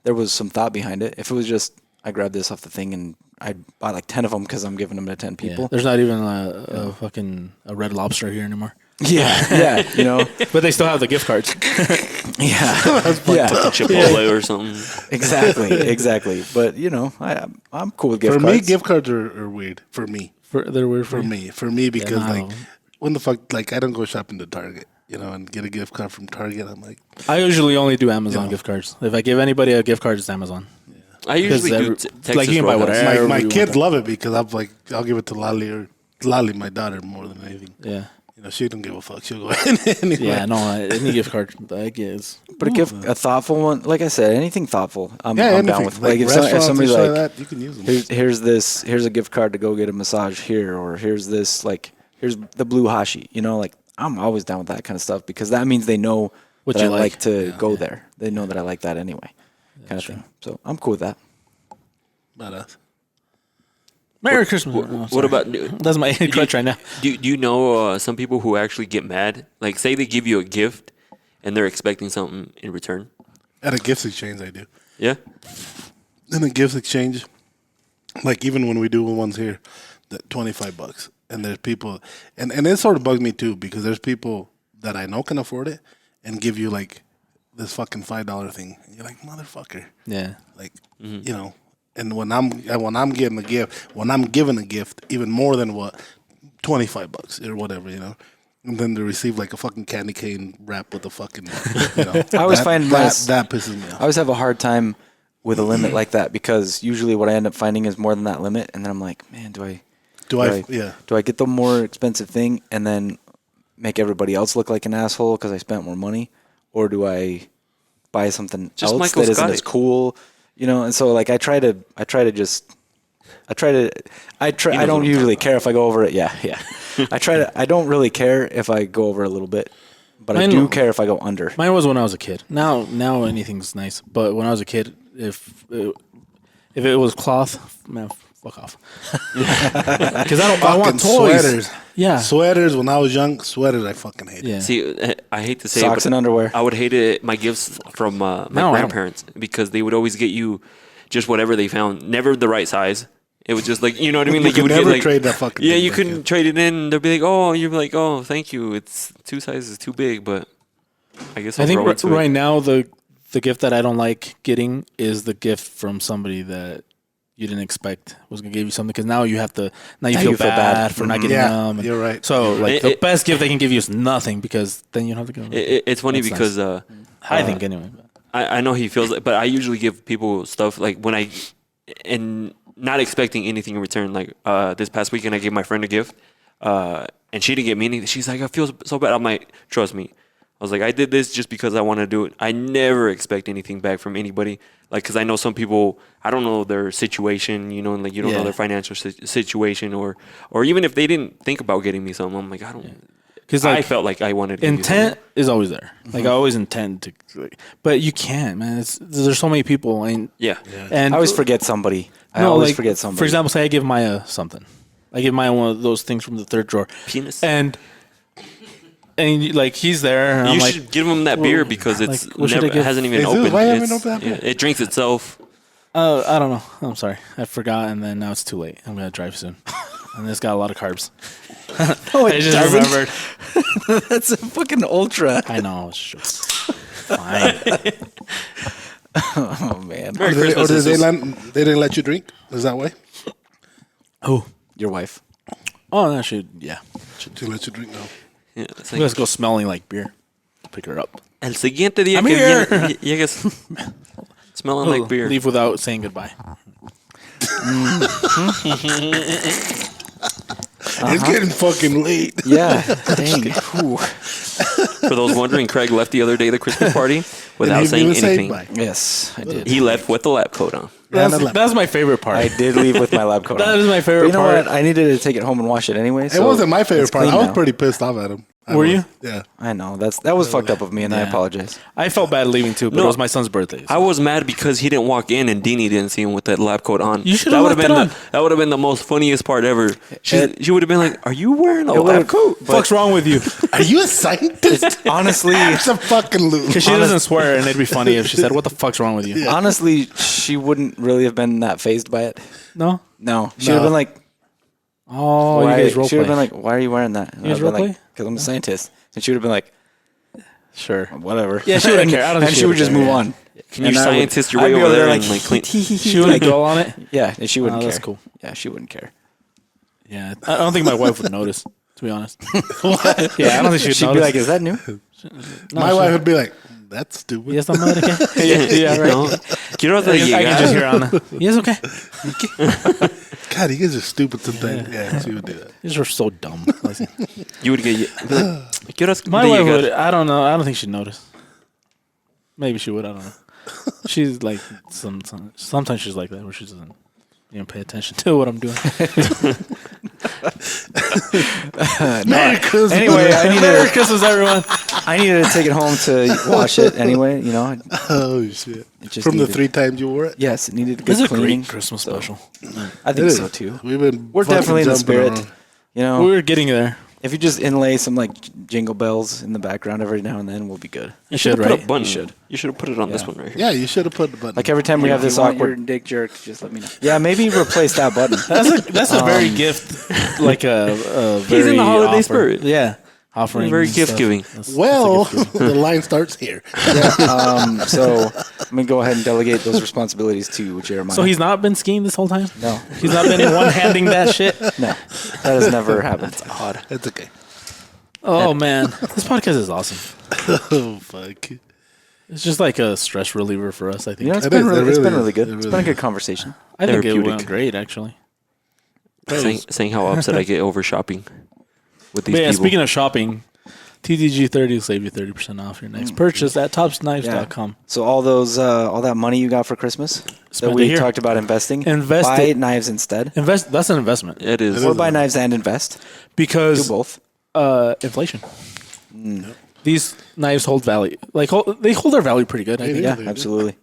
D: there was some thought behind it. If it was just I grabbed this off the thing and I bought like 10 of them because I'm giving them to 10
C: Yeah.
D: people.
C: There's not even a fucking a Red Lobster here anymore.
D: Yeah, you know,
C: But they still have the gift cards.
D: yeah.
E: Chipotle or something.
D: Exactly. But you know, I'm cool with gift
A: For
D: cards.
A: me, gift cards are weird. For me.
C: They're weird
A: For me, because
C: no.
A: like, when the fuck, like, I don't go shopping to Target, you know, and get a gift card from Target. I'm like,
C: I usually only do Amazon
A: Yeah.
C: gift cards. If I give anybody a gift card, it's Amazon.
E: I usually do
C: every-
E: Texas
C: like, you can buy
E: Roadhouse.
C: whatever.
A: my
C: you
A: kids
C: want.
A: love it because I'm like, I'll give it to Lolly, my daughter, more than anything.
C: Yeah.
A: You know, she don't give a fuck. She'll go anyway.
C: Yeah, no, any gift card I get is.
D: But a thoughtful one, like I said, anything thoughtful, I'm
A: Yeah,
D: down
A: anything.
D: with.
A: Like,
D: if
A: restaurants,
D: somebody's
A: shit
D: like,
A: that, you can use them.
D: here's a gift card to go get a massage here, or here's this, like, here's the blue hashi, you know, like, I'm always down with that kind of stuff because that means they know
C: What
D: that
C: you
D: I
C: like.
D: like to go there. They know that I like that anyway, kind of thing. So I'm cool with that.
A: Badass.
C: Merry Christmas. Oh,
E: What
C: sorry.
E: about
C: That's my crutch right now.
E: do you know some people who actually get mad? Like, say they give you a gift and they're expecting something in return.
A: At a gift exchange, I do.
E: Yeah.
A: In a gift exchange, like even when we do ones here, that $25, and there's people, and it sort of bugs me too because there's people that I know can afford it and give you like this fucking $5 thing. And you're like, motherfucker,
C: Yeah.
A: like you know. And when I'm getting a gift, when I'm giving a gift, even more than what $25 or whatever, you know. And then they receive like a fucking candy cane wrap with a fucking, you know.
D: I always find
A: that pisses me off.
D: I always have a hard time with a limit like that because usually what I end up finding is more than that limit, and then I'm like, man, do I do I get the more expensive thing and then make everybody else look like an asshole because I spent more money, or do I buy something
E: Just
D: else
E: Michael
D: that isn't
E: Scott
D: as
E: it.
D: cool, you know? And so like I don't usually care if I go over it. Yeah. I don't really care if I go over a little bit, but I
C: Mine
D: do
C: will-
D: care if I go under.
C: Mine was when I was a kid. Now anything's nice. But when I was a kid, if it was cloth, man, fuck off. Because I
A: Fucking
C: want toys.
A: sweaters.
C: Yeah.
A: Sweaters, when I was young, sweaters I fucking hated.
C: Yeah.
E: See, I hate to say
D: Socks
E: it,
D: and
E: but
D: underwear.
E: I would hate it. My gifts from my
C: No, I don't.
E: grandparents because they would always get you just whatever they found, never the right size. It was just like, you know what I mean?
A: You
E: Like
A: could
E: would
A: never
E: get like,
A: trade that fucking
E: yeah,
A: thing
E: you
A: back,
E: couldn't
A: yeah.
E: trade it in. They'll be like, oh, you're like, oh, thank you. It's 2 sizes too big, but I guess I'll
C: I think
E: grow into
C: right
E: it.
C: now the gift that I don't like getting is the gift from somebody that you didn't expect was gonna give you something, because now you have to you feel bad for not getting
A: Yeah,
C: them.
A: you're right.
C: So like the
E: It-
C: best gift they can give you is nothing, because then you don't have to go.
E: It's funny
C: That's
E: because
C: I think anyway.
E: I know he feels it, but I usually give people stuff like when and not expecting anything in return. Like this past weekend, I gave my friend a gift, and she didn't get me anything. She's like, I feel so bad. I'm like, trust me. I was like, I did this just because I want to do it. I never expect anything back from anybody. Like, because I know some people, I don't know their situation, you know, and like you don't know
C: Yeah.
E: their financial situation, or even if they didn't think about getting me something, I'm like, I don't.
C: Because
E: I
C: like
E: felt like I wanted to give you
C: intent is always there. Like I always intend to, but you can't, man. There's so many people, and
E: something.
C: and
D: I always forget somebody. I
C: No,
D: always
C: like,
D: forget somebody.
C: For example, say I give Maya something. I give Maya one of those things from the third drawer.
E: Penis.
C: And like he's there, and
E: You
C: I'm like,
E: should give him that beer because
C: like,
E: it's
C: what should I
E: never
C: give?
E: hasn't even
A: Is it-
E: opened.
A: why haven't
E: It's-
A: opened that beer?
E: it drinks itself.
C: I don't know. I'm sorry, I forgot, and then now it's too late. I'm gonna drive soon, and it's got a lot of carbs.
D: Oh,
C: I just remembered.
D: That's a fucking ultra.
C: I know. It's just fine.
D: Oh man,
E: Merry
A: Or they
E: Christmas.
A: they didn't let you drink? Is that why?
C: Oh,
D: your wife.
C: oh, that should yeah.
A: To let you drink now.
E: Yeah, it's
C: We
E: like,
C: just go smelling like beer. Pick her up.
E: El siguiente día
C: I'm
E: que
C: here.
E: llegues smelling like beer.
C: Leave without saying goodbye.
A: It's getting fucking late.
D: Yeah. Dang. Whew.
E: For those wondering, Craig left the other day the Christmas party without
A: Didn't
E: saying
A: even say
E: anything.
A: bye.
D: Yes, I did.
E: He left with the lab coat on.
C: That's my favorite part.
D: I did leave with my lab coat on.
C: That is my favorite
D: But you know
C: part.
D: what? I needed to take it home and wash it anyway.
A: It
D: So
A: wasn't my favorite
D: it's
A: part.
D: clean
A: I was
D: now.
A: pretty pissed off at him.
C: Were you?
A: Yeah.
D: I know that was fucked up of me, and I
C: Yeah.
D: apologize.
C: I felt bad leaving too, but
E: No.
C: it was my son's birthday. so-
E: I was mad because he didn't walk in and Deanie didn't see him with that lab coat on.
C: You should've
E: That would've
C: left
E: been
C: it on.
E: that would have been the most funniest part ever. She
D: It-
E: would have been like, "Are you wearing a
D: It
E: lab
D: would've-
E: coat?"
C: Fuck's wrong with you?
A: Are you a scientist?
D: Honestly,
A: It's a fucking loser.
C: Because she doesn't swear, and it'd be funny if she said, "What the fuck's wrong with you?"
D: honestly, she wouldn't really have been that phased by it.
C: No.
D: No, she would have been like,
C: Oh,
D: why,
C: you guys role
D: she would have
C: play.
D: been like, "Why are you wearing that?" And
C: You guys
D: I'd been
C: role
D: like,
C: play?
D: "Because I'm a scientist." And she would have been like,
C: Sure.
D: "Whatever."
C: Yeah, she wouldn't care. I don't think
D: and
C: she
D: she would
C: would
D: just
C: care,
D: move
C: yeah.
D: on.
E: Can you
D: And I would-
E: scientist your
D: I'd
E: way
D: be
E: over there
D: like,
E: and like clean?
C: She wouldn't go on it.
D: Yeah, and she wouldn't
C: Oh,
D: care.
C: that's cool.
D: Yeah, she wouldn't care.
C: Yeah, I don't think my wife would notice. To be honest. Yeah, I don't think she'd
D: She'd
C: notice.
D: be like, "Is that new?"
A: My wife would be like, that's stupid.
C: Yes, I'm okay. yeah, right.
E: No. Quiero
C: I can just hear Anna. Yes, okay.
A: God, you guys are stupid sometimes. Yeah, she would do that.
C: These are so dumb. Listen.
E: You would get. Like,
C: My wife would. I don't know. I don't think she'd notice. Maybe she would. I don't know. She's like sometimes she's like that where she doesn't pay attention to what I'm doing.
A: Merry Christmas.
D: Anyway,
C: Merry Christmas, everyone.
D: I needed to take it home to wash it anyway. You know,
A: Oh, shit.
D: it just
A: From the
D: needed-
A: 3 times you wore it?
D: Yes, it needed good
C: This is a
D: cleaning.
C: great Christmas
D: so
C: special.
D: I think
A: It
D: so
A: is.
D: too.
A: We've been
D: We're
A: fucking
D: definitely in the
A: jumping
D: spirit.
A: around.
D: You know,
C: We're getting there.
D: if you just inlay some like jingle bells in the background every now and then, we'll be good.
C: You should,
E: put
C: right?
E: a button.
D: You should.
E: You should have put it on this
D: Yeah.
E: one right here.
A: Yeah, you should have put the button.
D: Like every time we have this awkward
H: dick jerk, just let me know.
D: Yeah, maybe replace that button.
C: That's a very gift, like a very
E: He's in the holiday
C: offer.
E: spirit.
C: Yeah, offering
E: Very
C: stuff.
E: gift giving.
A: well, the line starts here.
D: So I'm gonna go ahead and delegate those responsibilities to Jeremiah.
C: So he's not been skiing this whole time.
D: no,
C: He's not been one-handing that shit.
D: no, that has never happened.
E: Odd.
A: It's okay.
C: Oh man, this podcast is awesome.
A: Oh, fuck.
C: It's just like a stress reliever for us. I think.
D: You know, it's
A: It
D: been
A: is, it
D: really, it's
A: really
D: been
A: is.
D: really good.
A: It
D: It's
A: really
D: been a good
A: is.
D: conversation.
C: I think it
E: therapeutic.
C: went great actually.
E: Saying how upset I get over shopping with these
C: But yeah,
E: people.
C: speaking of shopping, TDG30 will save you 30% off your next purchase at topsknives.com.
D: So all those, all that money you got for Christmas
C: Spend
D: that
C: it
D: we
C: here.
D: talked about investing,
C: Invest
D: buy
C: it.
D: knives instead,
C: Invest. That's an investment
E: It is.
D: or buy knives and invest. Do
C: because
D: both.
C: inflation. These knives hold value. They hold their value pretty good. I think.
D: Yeah,
A: they do.
D: absolutely,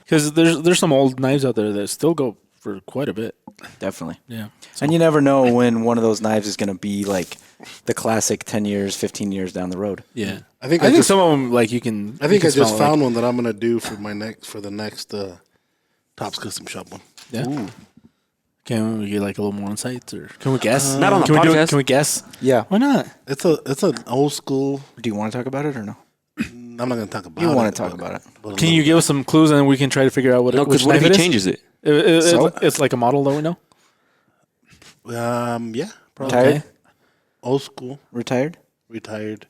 C: Because there's some old knives out there that still go for quite a bit.
D: definitely.
C: Yeah.
D: And you never know when one of those knives is going to be like the classic 10 years, 15 years down the road.
C: Yeah.
A: I think
C: I
A: I
C: think
A: just-
C: some of them like you can.
A: I think
C: you
A: I
C: can
A: just
C: smell,
A: found one that I'm gonna do for the next Tops Custom Shop one.
C: Yeah. Can we get like a little more insights, or can we guess?
E: Not on the
C: can we do it?
E: podcast.
C: Can we guess?
D: Yeah.
C: Why not?
A: It's an old school.
D: Do you want to talk about it or no?
A: I'm not gonna talk about.
D: You
A: it.
D: want to talk about it?
A: but
C: Can you give us some clues and we can try to figure out what
E: No,
C: which
E: because what
C: knife
E: if he
C: it is?
E: changes it?
D: So?
C: It's like a model that we know.
A: Yeah, probably
D: Retired?
C: Okay.
A: old school,
D: Retired?
A: retired.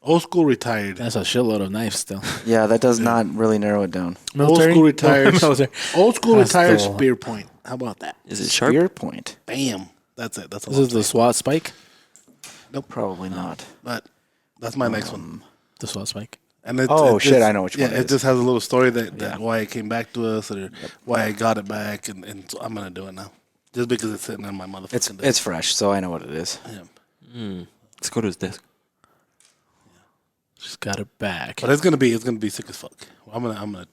A: Old school retired.
C: That's a shitload of knives still.
D: Yeah, that does not really narrow it down.
C: Military?
A: Old school retired.
C: Military.
A: Old school
C: That's
A: retired
C: still-
A: spear point. How about that?
E: Is it sharp?
D: Spear point?
A: Bam. That's it. That's all.
C: This is the SWAT spike.
D: Probably not.
A: But that's my next one.
C: The SWAT spike.
A: And it,
D: Oh,
A: it
D: shit,
A: just-
D: I know which one
A: Yeah,
D: it
A: it
D: is.
A: just has a little story that why it came back to us or why I got it back, and so I'm gonna do it now, just because it's sitting in my motherfucking.
D: It's
A: desk.
D: it's fresh, so I know what it is.
A: Yeah.
E: Let's go to his desk.
C: Just got it back.
A: But it's gonna be sick as fuck. I'm gonna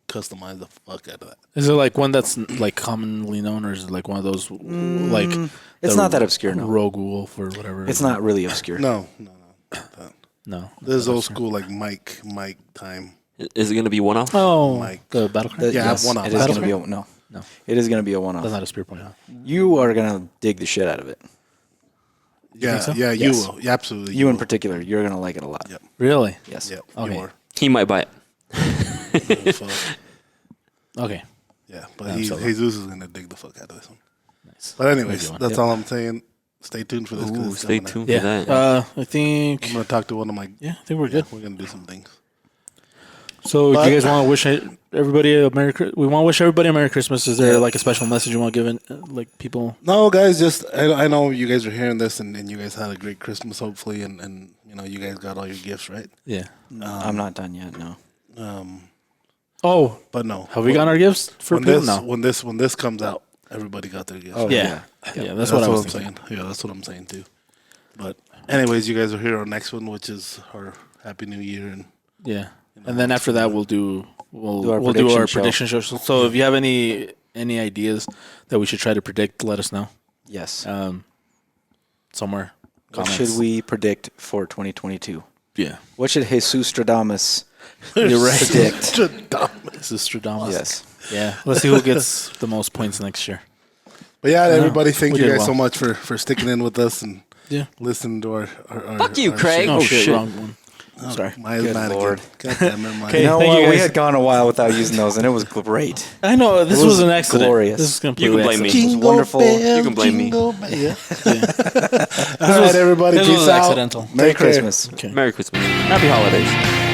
A: customize the fuck out of that.
C: Is it like one that's like commonly known, or is it like one of those like?
D: It's
C: the
D: not that obscure, no.
C: Rogue Wolf or whatever.
D: It's not really obscure.
A: No.
C: No.
A: This is old school like Mike time.
E: Is it going to be one off?
C: Oh,
A: Mike.
C: the battle cry.
D: The-
A: Yeah,
D: yes,
A: one-off.
D: It is going to be
C: Battle
D: a, no.
C: No.
D: It is going to be a one-off.
C: That's not a spear point. Huh?
D: You are going to dig the shit out of it.
A: Yeah,
C: so?
A: yeah,
D: Yes.
A: you will. Yeah, absolutely.
D: You in
A: will.
D: particular, you're going to like it a lot.
A: Yep.
C: Really?
D: Yes.
A: Yeah,
C: Okay.
A: you are.
E: He might buy it.
A: So,
C: Okay.
A: yeah, but
C: I'm so-
A: Jesus is gonna dig the fuck out of this one.
C: Nice.
A: But anyways,
C: Good one.
A: that's all I'm saying. Stay tuned for this. 'cause
E: Ooh,
A: it's
E: stay
A: coming out.
E: tuned for
C: Yeah.
E: that.
C: I think.
A: I'm gonna talk to one of my.
C: Yeah, I think we're good.
A: We're gonna do some things.
C: So,
A: But-
C: do you guys want to wish everybody a We want to wish everybody a Merry Christmas. Is there like a special message you want to give in, like people?
A: No, guys, just I know you guys are hearing this, and you guys had a great Christmas, hopefully, and you know you guys got all your gifts, right?
C: Yeah.
D: I'm not done yet. No.
C: Oh,
A: But no,
C: have we got our gifts for
A: when
C: people
A: this
C: now?
A: when this comes out, everybody got their gifts.
D: Oh,
A: right?
C: Yeah. Yeah, that's what I was
A: I'm
C: thinking.
A: saying. Yeah, that's what I'm saying too. But anyways, you guys are here on next one, which is our Happy New Year, and
C: Yeah. And then after that, we'll do
D: our
C: our
D: prediction
C: prediction show. So if you have any ideas that we should try to predict, let us know
D: Yes.
C: somewhere.
D: What
C: Comments.
D: should we predict for 2022?
C: Yeah.
D: What should Jesus Stradamus
C: You're right.
D: predict?
C: This is Stradamus.
D: Yes.
C: Yeah. Let's see who gets the most points next year.
A: But yeah, everybody, thank
C: we
A: you
C: did
A: guys
C: well.
A: so much for sticking in with us and
C: Yeah.
A: listening to our
E: Fuck you,
A: our
E: Craig.
A: show.
C: Oh,
E: shit.
C: shit. Wrong one. Sorry.
A: My
D: Good
A: bad
D: Lord.
A: again. God damn it, my
C: Okay.
D: You know
C: Thank you
D: what? We
C: guys.
D: had gone a while without using those, and it was great.
C: I know this
D: It
C: was
D: was
C: an accident.
D: glorious.
C: This is
E: You
C: completely
E: can blame me.
C: accidental.
D: It was wonderful.
E: You can blame me.
A: Jingle bell. Yeah. All right, everybody,
C: This
A: peace
C: was
A: out.
C: accidental.
D: Merry
A: Take care.
D: Christmas.
C: Okay.
E: Merry Christmas.
D: Happy holidays.